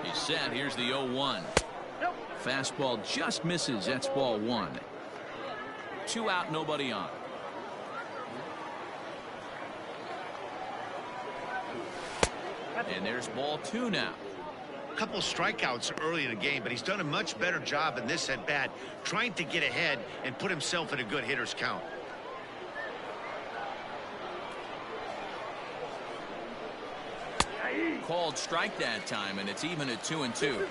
He's set. Here's the 0-1. Fastball just misses. That's ball 1. 2 out, nobody on. And there's ball 2 now. A couple strikeouts early in the game, but he's done a much better job in this at bat, trying to get ahead and put himself in a good hitter's count. Called strike that time, and it's even at 2-2.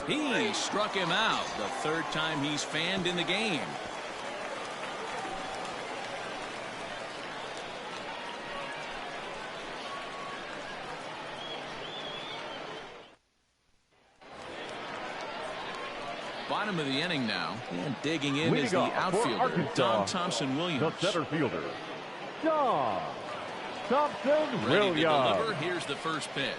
He struck him out, the 3rd time he's fanned in the game. Bottom of the inning now, and digging in is the outfielder, Don Thompson Williams. The center fielder, Don Thompson Ready Williams. to deliver. Here's the first pitch.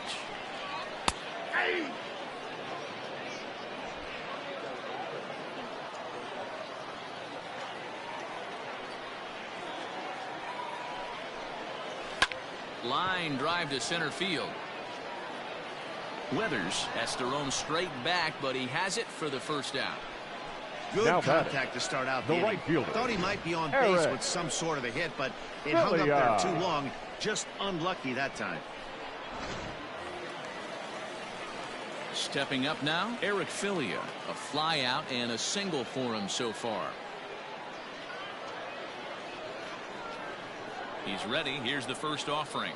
Line drive to center field. Weathers has to roam straight back, but he has it for the first out. Good now contact to start out the right fielder. Thought he might be on base with some sort of a hit, but it hung up there too long. Just unlucky that time. Stepping up now, Eric Filia. A fly out and a single for him so far. He's ready. Here's the first offering.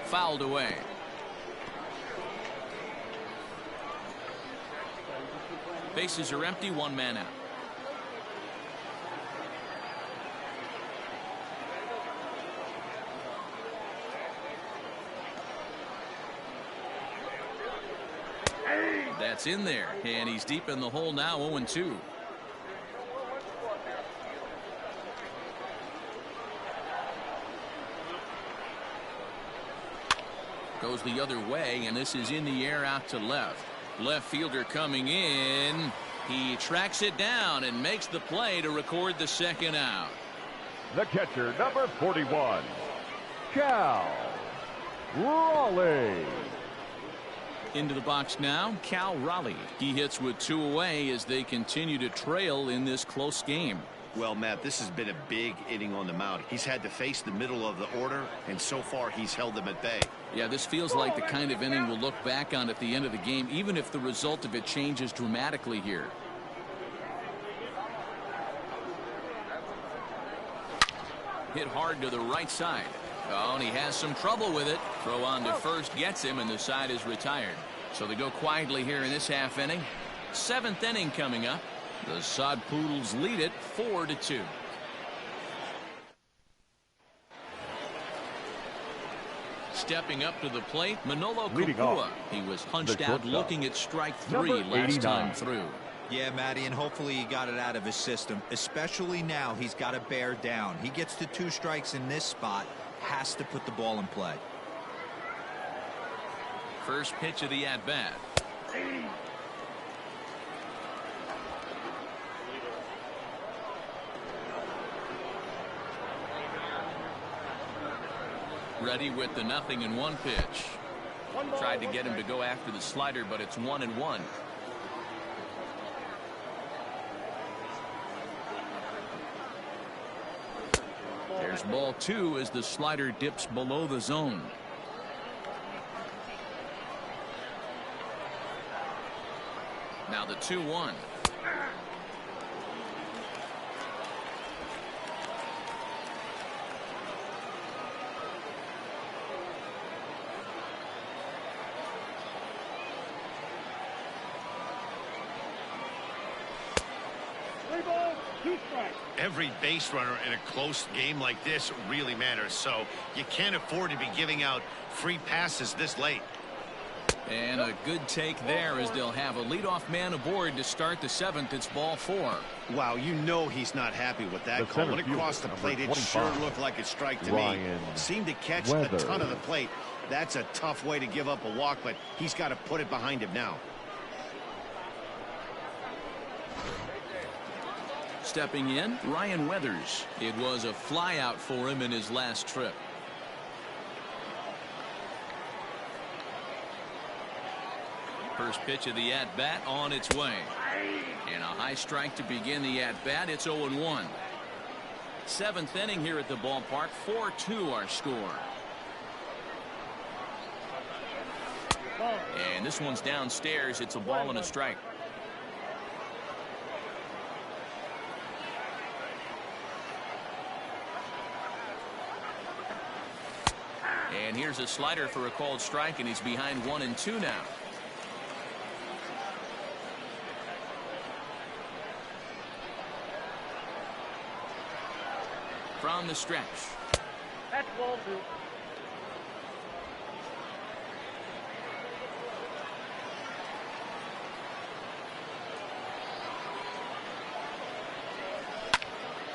Fouled away. Bases are empty, one man out. That's in there, and he's deep in the hole now, 0-2. Goes the other way, and this is in the air out to left. Left fielder coming in. He tracks it down and makes the play to record the second out. The catcher, number 41, Cal Raleigh. Into the box now, Cal Raleigh. He hits with 2 away as they continue to trail in this close game. Well, Matt, this has been a big inning on the mound. He's had to face the middle of the order, and so far he's held them at bay. Yeah, this feels like the kind of inning we'll look back on at the end of the game, even if the result of it changes dramatically here. Hit hard to the right side. Oh, and he has some trouble with it. Throw on to first gets him, and the side is retired. So they go quietly here in this half inning. 7th inning coming up. The Sod Poodles lead it 4-2. Stepping up to the plate, Manolo Capua. He was hunched out looking at strike 3 last time through. Yeah, Matty, and hopefully he got it out of his system. Especially now, he's got to bear down. He gets to 2 strikes in this spot. Has to put the ball in play. First pitch of the at-bat. Ready with the 0-1 pitch. Tried to get him to go after the slider, but it's 1-1. There's ball 2 as the slider dips below the zone. Now the 2-1. Every base runner in a close game like this really matters, so you can't afford to be giving out free passes this late. And a good take there as they'll have a leadoff man aboard to start the 7th. It's ball 4. Wow, you know he's not happy with that call. When it crossed the plate, it sure looked like a strike to me. Seemed to catch a ton of the plate. That's a tough way to give up a walk, but he's got to put it behind him now. Stepping in, Ryan Weathers. It was a flyout for him in his last trip. First pitch of the at-bat on its way. And a high strike to begin the at-bat. It's 0-1. 7th inning here at the ballpark. 4-2 our score. And this one's downstairs. It's a ball and a strike. And here's a slider for a called strike, and he's behind 1-2 now. From the stretch. That's ball 2.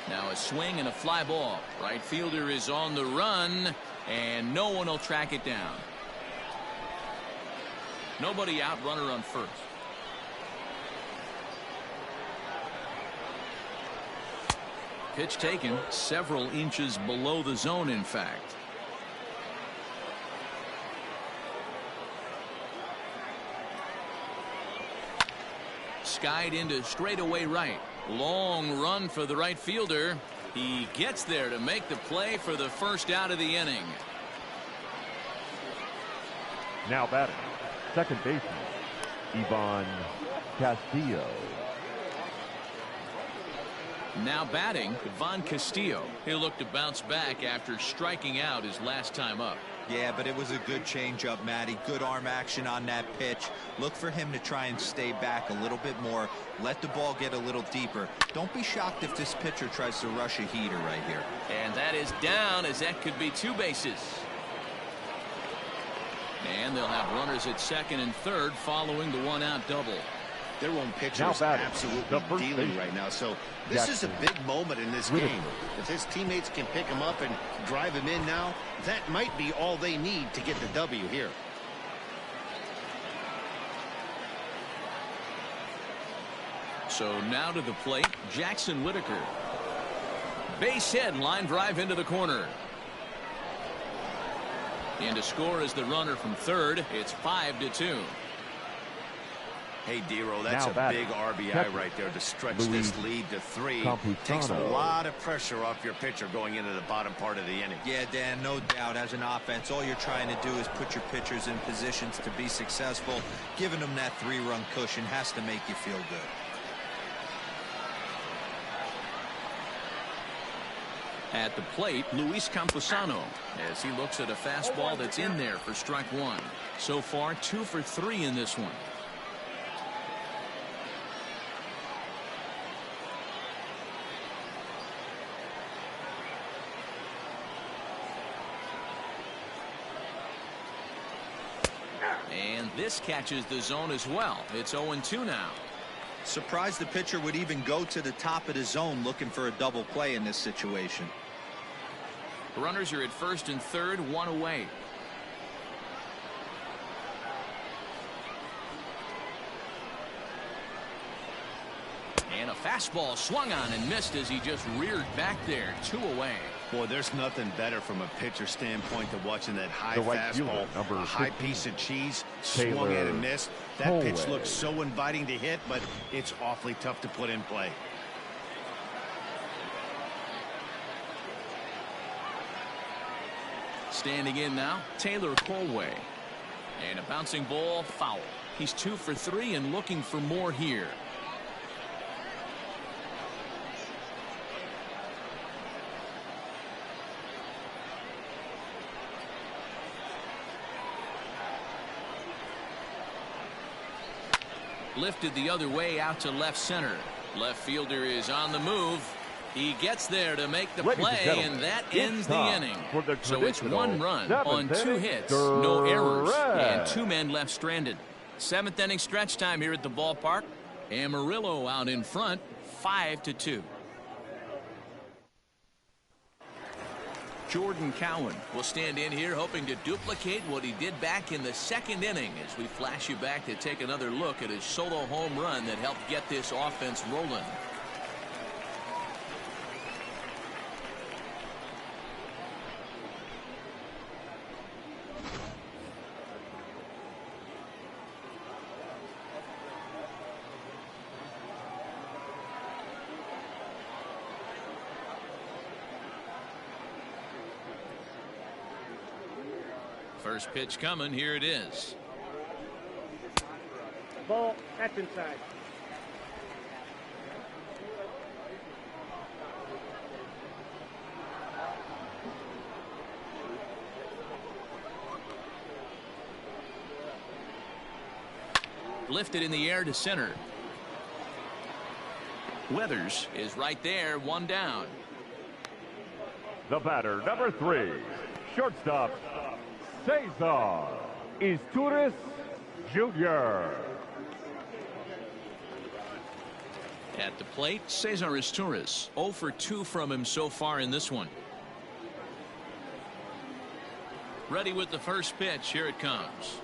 Now a swing and a fly ball. Right fielder is on the run, and no one will track it down. Nobody out, runner on first. Pitch taken several inches below the zone, in fact. Skied into straightaway right. Long run for the right fielder. He gets there to make the play for the first out of the inning. Now batting, second baseman, Ivan Castillo. Now batting, Von Castillo. He'll look to bounce back after striking out his last time up. Yeah, but it was a good changeup, Matty. Good arm action on that pitch. Look for him to try and stay back a little bit more. Let the ball get a little deeper. Don't be shocked if this pitcher tries to rush a heater right here. And that is down, as that could be 2 bases. And they'll have runners at second and third following the 1-out double. Their own pitcher is absolutely dealing right now. So this is a big moment in this game. If his teammates can pick him up and drive him in now, that might be all they need to get the W here. So now to the plate, Jackson Whitaker. Base hit, line drive into the corner. And to score is the runner from third. It's 5-2. Hey, Dero, that's a big RBI right there to stretch this lead to 3. Takes a lot of pressure off your pitcher going into the bottom part of the inning. Yeah, Dan, no doubt. As an offense, all you're trying to do is put your pitchers in positions to be successful. Giving them that 3-run cushion has to make you feel good. At the plate, Luis Camposano, as he looks at a fastball that's in there for strike 1. So far, 2 for 3 in this one. And this catches the zone as well. It's 0-2 now. Surprised the pitcher would even go to the top of the zone looking for a double play in this situation. Runners are at first and third, 1 away. And a fastball swung on and missed as he just reared back there. 2 away. Boy, there's nothing better from a pitcher standpoint than watching that high fastball, a high piece of cheese, swung in and missed. That pitch looks so inviting to hit, but it's awfully tough to put in play. Standing in now, Taylor Colway. And a bouncing ball, foul. He's 2 for 3 and looking for more here. Lifted the other way out to left center. Left fielder is on the move. He gets there to make the play, and that ends the inning. So it's 1 run on 2 hits, no errors, and 2 men left stranded. 7th inning stretch time here at the ballpark. Amarillo out in front, 5-2. Jordan Cowan will stand in here hoping to duplicate what he did back in the 2nd inning as we flash you back to take another look at his solo home run that helped get this offense rolling. First pitch coming. Here it is. Ball. That's inside. Lifted in the air to center. Weathers is right there, 1 down. The batter, number 3, shortstop, Cesar Izturis Jr. At the plate, Cesar Izturis. 0 for 2 from him so far in this one. Ready with the first pitch. Here it comes.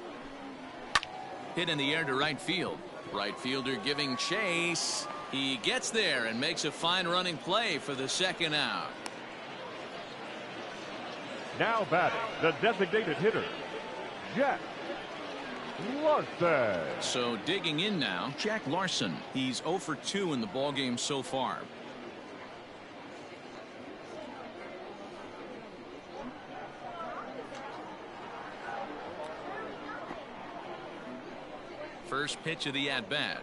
Hit in the air to right field. Right fielder giving chase. He gets there and makes a fine running play for the 2nd out. Now batting, the designated hitter, Jack Larson. So digging in now, Jack Larson. He's 0 for 2 in the ballgame so far. First pitch of the at-bat.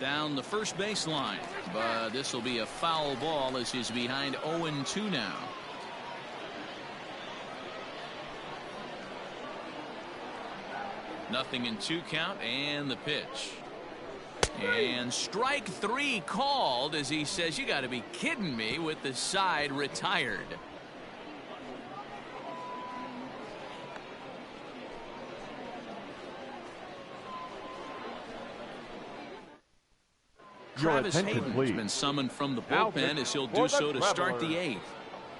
Down the first baseline, but this will be a foul ball as he's behind 0-2 now. Nothing in 2 count, and the pitch. And strike 3 called as he says, you got to be kidding me, with the side retired. Travis Hayden's been summoned from the bullpen as he'll do so to start the 8th.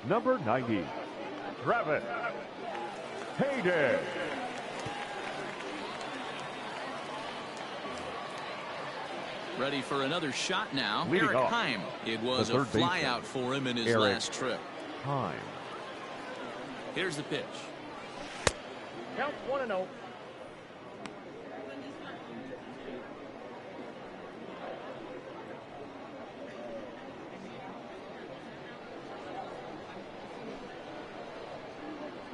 Number 90, Travis Hayden. Ready for another shot now. Leading Eric off, Heim. It was a flyout for him in his last trip. Heim. Here's the pitch. Count 1-0.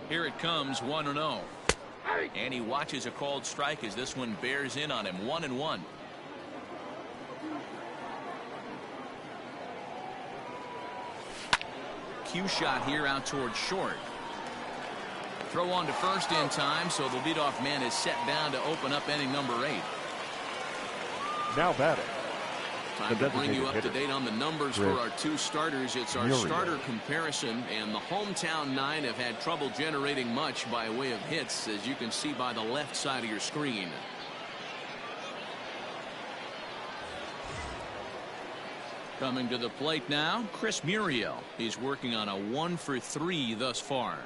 Here it comes, 1-0. And he watches a called strike as this one bears in on him. 1-1. Cue shot here out towards short. Throw on to first in time, so the leadoff man is set down to open up inning number 8. Now batting. Time to bring you up to date on the numbers for our 2 starters. It's our starter comparison, and the hometown 9 have had trouble generating much by way of hits, as you can see by the left side of your screen. Coming to the plate now, Chris Muriel. He's working on a 1-for-3 thus far.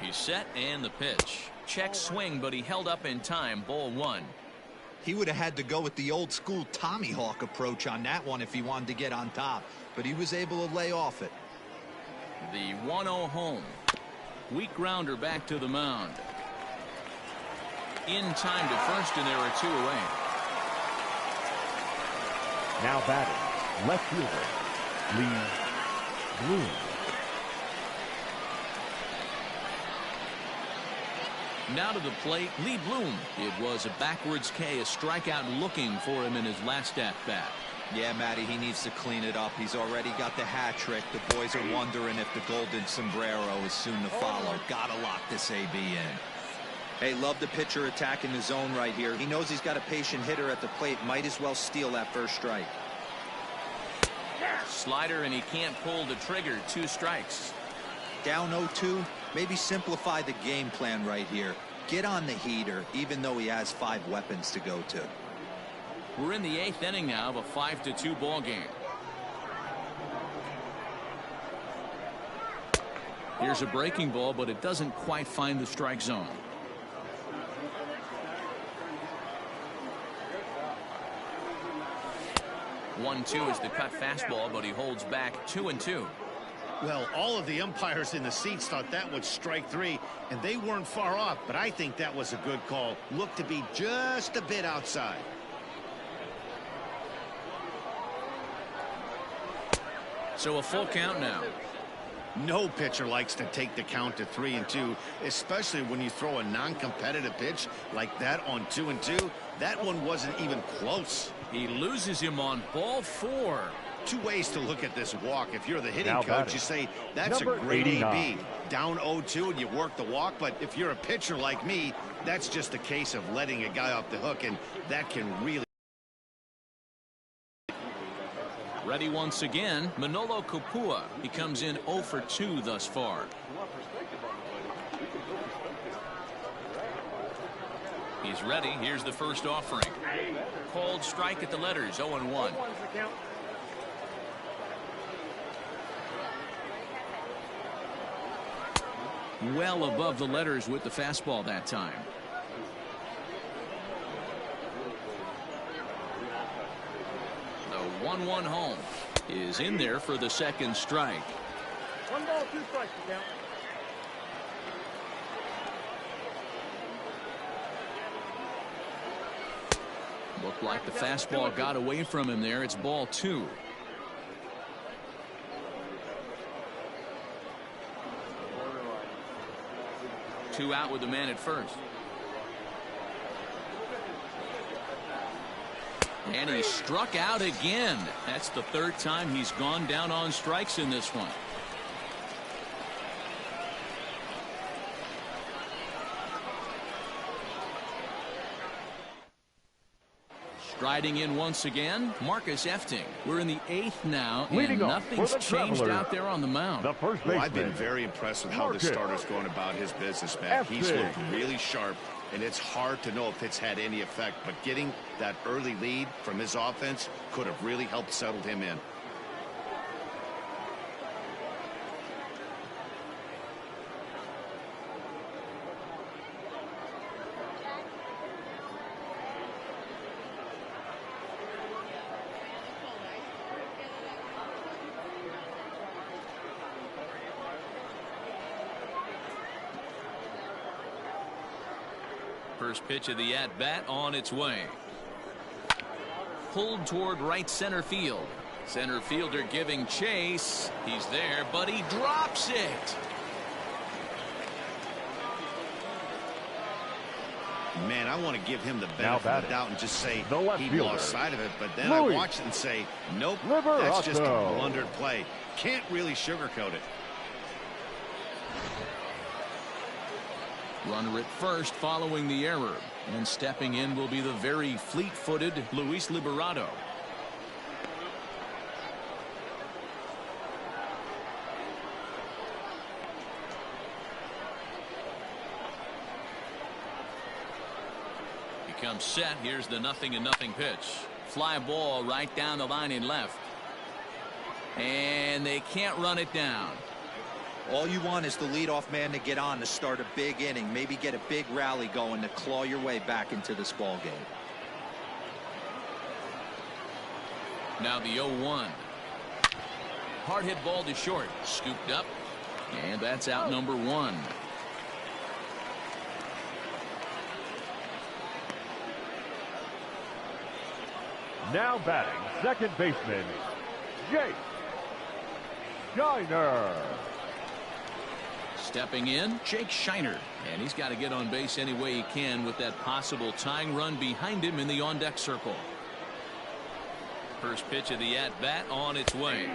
He's set, and the pitch. Check swing, but he held up in time. Ball 1. He would have had to go with the old school Tommy Hawk approach on that one if he wanted to get on top, but he was able to lay off it. The 1-0 home. Weak grounder back to the mound. In time to first, and there are 2 away. Now batting, left fielder Lee Bloom. Now to the plate, Lee Bloom. It was a backwards K, a strikeout looking for him in his last at-bat. Yeah, Matty, he needs to clean it up. He's already got the hat trick. The boys are wondering if the golden sombrero is soon to follow. Gotta lock this AB in. Hey, love the pitcher attacking the zone right here. He knows he's got a patient hitter at the plate. Might as well steal that first strike. Slider, and he can't pull the trigger. 2 strikes. Down 0-2. Maybe simplify the game plan right here. Get on the heater, even though he has 5 weapons to go to. We're in the 8th inning now of a 5-2 ball game. Here's a breaking ball, but it doesn't quite find the strike zone. One-two is the cut fastball, but he holds back. 2-2. Well, all of the umpires in the seats thought that was strike 3, and they weren't far off, but I think that was a good call. Looked to be just a bit outside. So a full count now. No pitcher likes to take the count to 3-2, especially when you throw a non-competitive pitch like that on 2-2. That one wasn't even close. He loses him on ball 4. 2 ways to look at this walk. If you're the hitting Now coach, batting, you say that's number a great 89. AB. Down 0-2 and you work the walk. But if you're a pitcher like me, that's just a case of letting a guy off the hook, and that can really. Ready once again, Manolo Kopua. He comes in 0-for-2 thus far. He's ready. Here's the first offering. Called strike at the letters. 0-1. Well above the letters with the fastball that time. The 1-1 home is in there for the second strike. 1 ball, 2 strikes to count. Looked like the fastball got away from him there. It's ball 2. Two out with the man at first. And he struck out again. That's the third time he's gone down on strikes in this one. Striding in once again, Marcus Efting. We're in the 8th now, and nothing's changed out there on the mound. Well, I've been very impressed with how this starter's going about his business, man. He's looked really sharp, and it's hard to know if it's had any effect, but getting that early lead from his offense could have really helped settle him in. First pitch of the at-bat on its way. Pulled toward right center field. Center fielder giving chase. He's there, but he drops it. Man, I want to give him the benefit of the doubt and just say he lost sight of it, but then I watched it and say, nope, that's just a blundered play. Can't really sugarcoat it. Runner at first following the error, and stepping in will be the very fleet-footed Luis Liberato. He comes set. Here's the 0-0 pitch. Fly ball right down the line in left. And they can't run it down. All you want is the leadoff man to get on to start a big inning, maybe get a big rally going to claw your way back into this ball game. Now the 0-1. Hard hit ball to short, scooped up, and that's out number 1. Now batting, second baseman, Geiner. Stepping in, Jake Schneider, and he's got to get on base any way he can with that possible tying run behind him in the on-deck circle. First pitch of the at-bat on its way.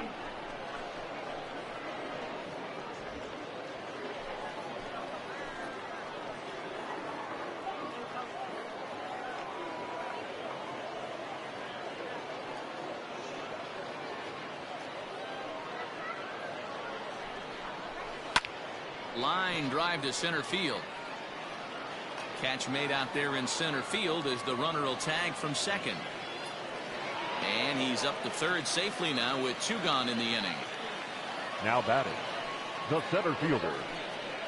Line drive to center field. Catch made out there in center field as the runner will tag from second. And he's up to third safely now with 2 gone in the inning. Now batting, the center fielder,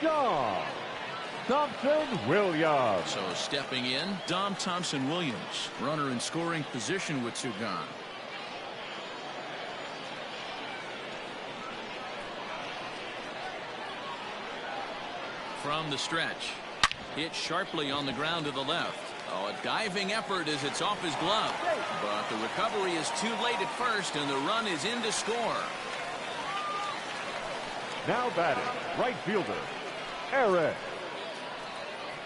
Dom Thompson-Williams. So stepping in, Dom Thompson-Williams. Runner in scoring position with 2 gone. From the stretch. Hit sharply on the ground to the left. Oh, a diving effort as it's off his glove. But the recovery is too late at first, and the run is in to score. Now batting, right fielder, Eric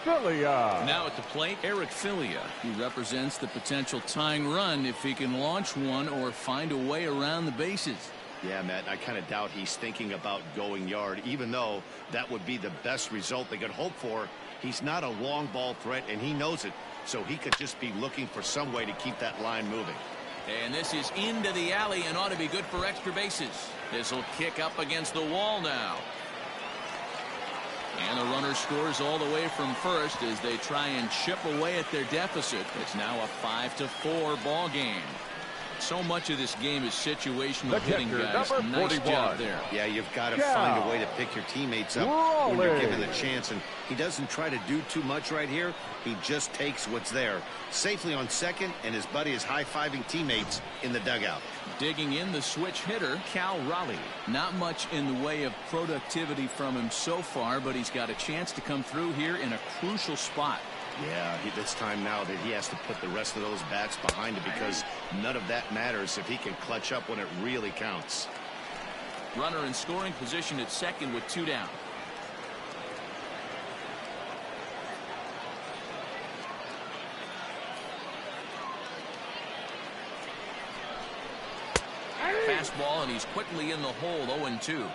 Filia. Now at the plate, Eric Filia. He represents the potential tying run if he can launch one or find a way around the bases. Yeah, Matt, I kind of doubt he's thinking about going yard, even though that would be the best result they could hope for. He's not a long ball threat, and he knows it, so he could just be looking for some way to keep that line moving. And this is into the alley and ought to be good for extra bases. This will kick up against the wall now. And the runner scores all the way from first as they try and chip away at their deficit. It's now a 5-4 ball game. So much of this game is situational hitting, guys. Nice job there. Yeah, you've got to find a way to pick your teammates up when you're given the chance. And he doesn't try to do too much right here. He just takes what's there. Safely on second, and his buddy is high-fiving teammates in the dugout. Digging in the switch hitter, Cal Raleigh. Not much in the way of productivity from him so far, but he's got a chance to come through here in a crucial spot. Yeah, it's time now that he has to put the rest of those bats behind him because none of that matters if he can clutch up when it really counts. Runner in scoring position at second with 2 down. fastball, and he's quickly in the hole, 0-2.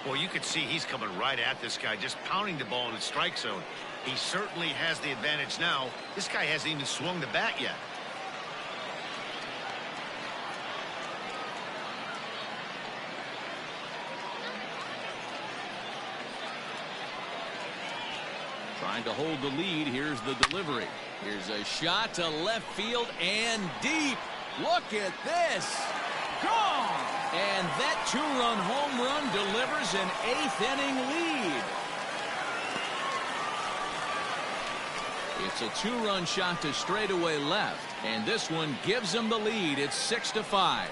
Well, you can see he's coming right at this guy, just pounding the ball in the strike zone. He certainly has the advantage now. This guy hasn't even swung the bat yet. Trying to hold the lead. Here's the delivery. Here's a shot to left field and deep. Look at this. Gone! And that two-run home run delivers an 8th-inning lead. It's a two-run shot to straightaway left, and this one gives them the lead. It's 6-5.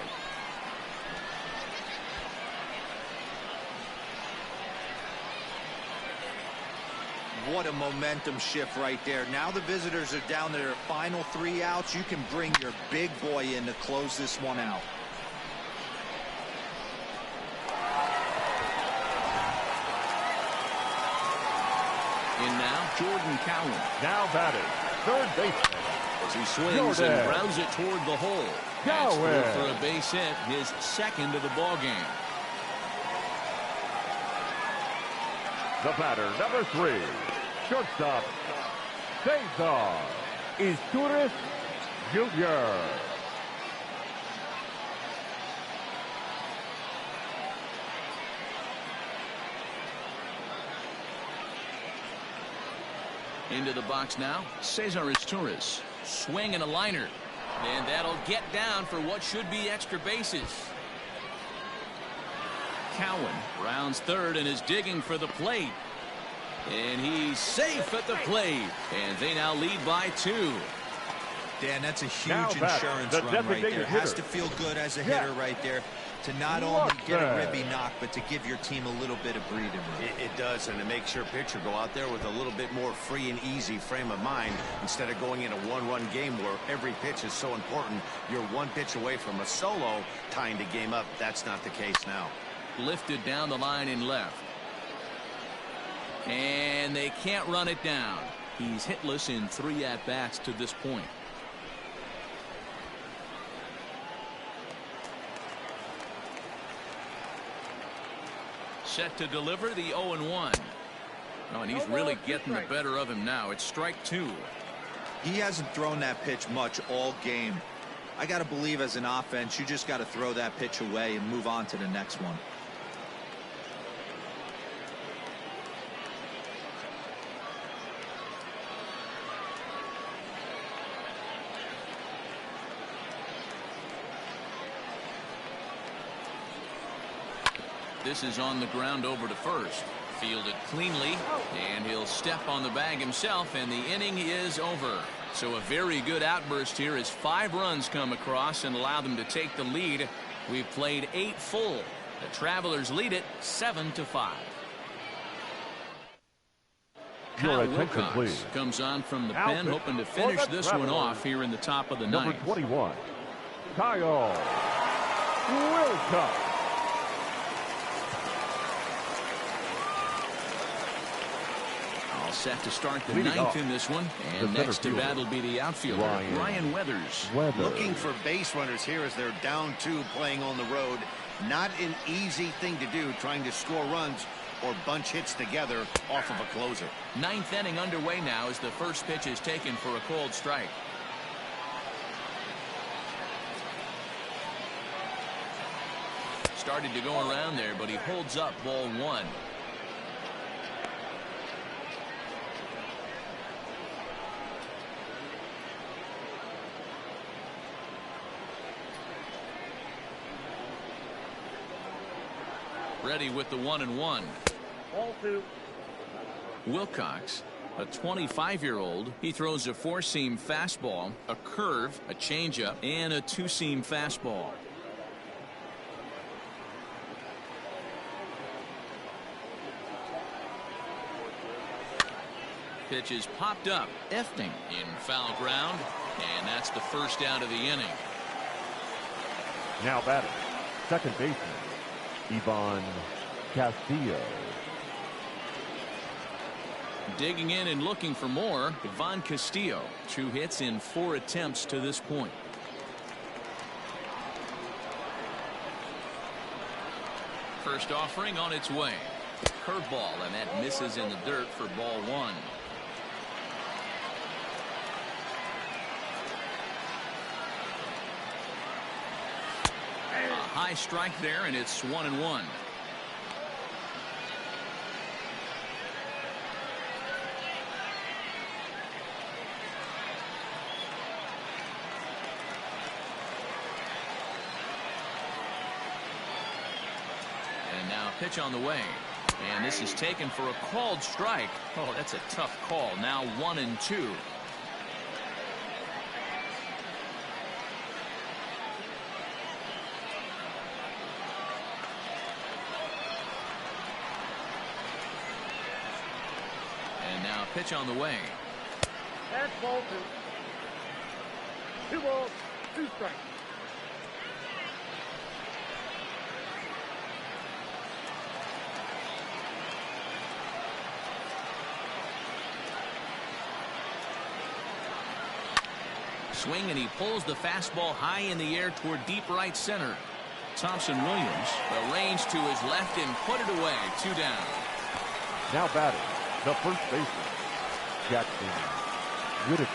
What a momentum shift right there. Now the visitors are down to their final 3 outs. You can bring your big boy in to close this one out. In now, Jordan Cowan. Now batting, third baseman. As he swings and grounds it toward the hole. That's through for a base hit, his second of the ball game. The batter, number 3, shortstop, Cesar Izturis Jr. Into the box now, Cesar Izturis. Swing and a liner. And that'll get down for what should be extra bases. Cowan rounds third and is digging for the plate. And he's safe at the plate. And they now lead by 2. Dan, that's a huge insurance run right there. Has to feel good as a hitter right there to not only get a ribby knock, but to give your team a little bit of breathing room. It does, and it makes your pitcher go out there with a little bit more free and easy frame of mind instead of going in a one-run game where every pitch is so important. You're one pitch away from a solo tying the game up. That's not the case now. Lifted down the line in left. And they can't run it down. He's hitless in 3 at-bats to this point. Set to deliver the 0-1. Oh, and he's really getting the better of him now. It's strike 2. He hasn't thrown that pitch much all game. I got to believe as an offense, you just got to throw that pitch away and move on to the next one. This is on the ground over to first. Fielded cleanly, and he'll step on the bag himself, and the inning is over. So a very good outburst here as 5 runs come across and allow them to take the lead. We've played 8 full. The Travelers lead it 7-5. Kyle Wilcox comes on from the pen, hoping to finish this one off here in the top of the ninth. Number 21, Kyle Wilcox. All set to start the ninth in this one. And next to bat will be the outfielder, Ryan Weathers. Looking for base runners here as they're down 2 playing on the road. Not an easy thing to do, trying to score runs or bunch hits together off of a closer. 9th inning underway now as the first pitch is taken for a cold strike. Started to go around there, but he holds up ball 1. Ready with the 1-1. Ball 2. Wilcox, a 25-year-old. He throws a 4-seam fastball, a curve, a changeup, and a 2-seam fastball. Pitch is popped up. Efting in foul ground, and that's the first out of the inning. Now batting, second baseman, Ivan Castillo. Digging in and looking for more, Ivan Castillo. 2 hits in 4 attempts to this point. First offering on its way. Curveball, and that misses in the dirt for ball one. A high strike there, and it's 1-1. And now pitch on the way. And this is taken for a called strike. Oh, that's a tough call. Now 1-2. And now pitch on the way. That's ball two. 2 balls, 2 strikes. Swing, and he pulls the fastball high in the air toward deep right center. Thompson-Williams arranged to his left and put it away. 2 down. Now batting, the first baseman, Jackson Whitaker.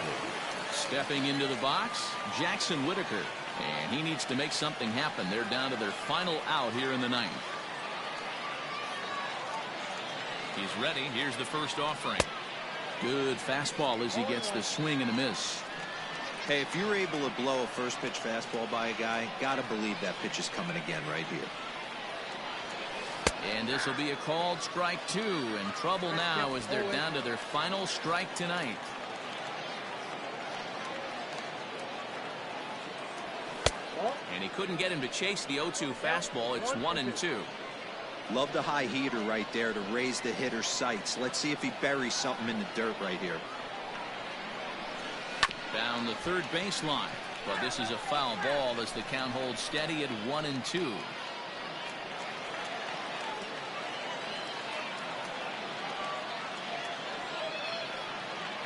Stepping into the box, Jackson Whitaker. And he needs to make something happen. They're down to their final out here in the ninth. He's ready. Here's the first offering. Good fastball as he gets the swing and a miss. Hey, if you're able to blow a first pitch fastball by a guy, gotta believe that pitch is coming again right here. And this will be a called strike 2. In trouble now as they're down to their final strike tonight. And he couldn't get him to chase the 0-2 fastball. It's 1-2. Love the high heater right there to raise the hitter's sights. Let's see if he buries something in the dirt right here. Down the third baseline, but this is a foul ball as the count holds steady at 1-2.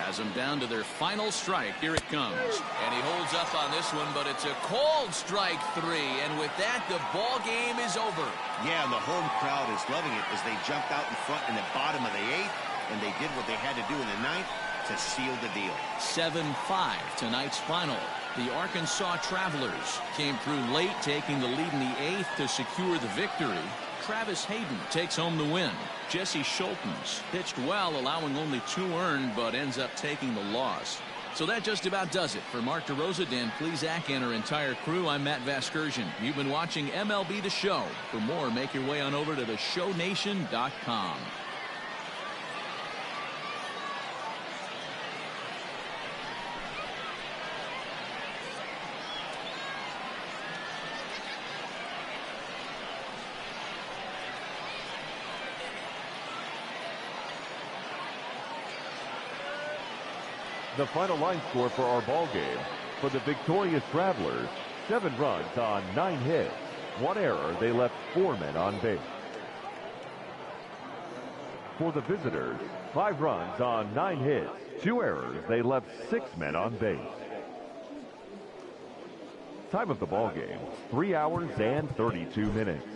Has them down to their final strike. Here it comes, and he holds up on this one, but it's a called strike 3, and with that, the ball game is over. Yeah, and the home crowd is loving it as they jumped out in front in the bottom of the 8th, and they did what they had to do in the 9th. To seal the deal. 7-5 tonight's final. The Arkansas Travelers came through late, taking the lead in the 8th to secure the victory. Travis Hayden takes home the win. Jesse Schultens pitched well, allowing only 2 earned, but ends up taking the loss. So that just about does it. For Mark DeRosa, Dan Plesac, and our entire crew, I'm Matt Vasgersian. You've been watching MLB The Show. For more, make your way on over to theshownation.com. The final line score for our ball game. For the victorious Travelers, 7 runs on 9 hits. 1 error, they left 4 men on base. For the visitors, 5 runs on 9 hits. 2 errors, they left 6 men on base. Time of the ball game, 3 hours and 32 minutes.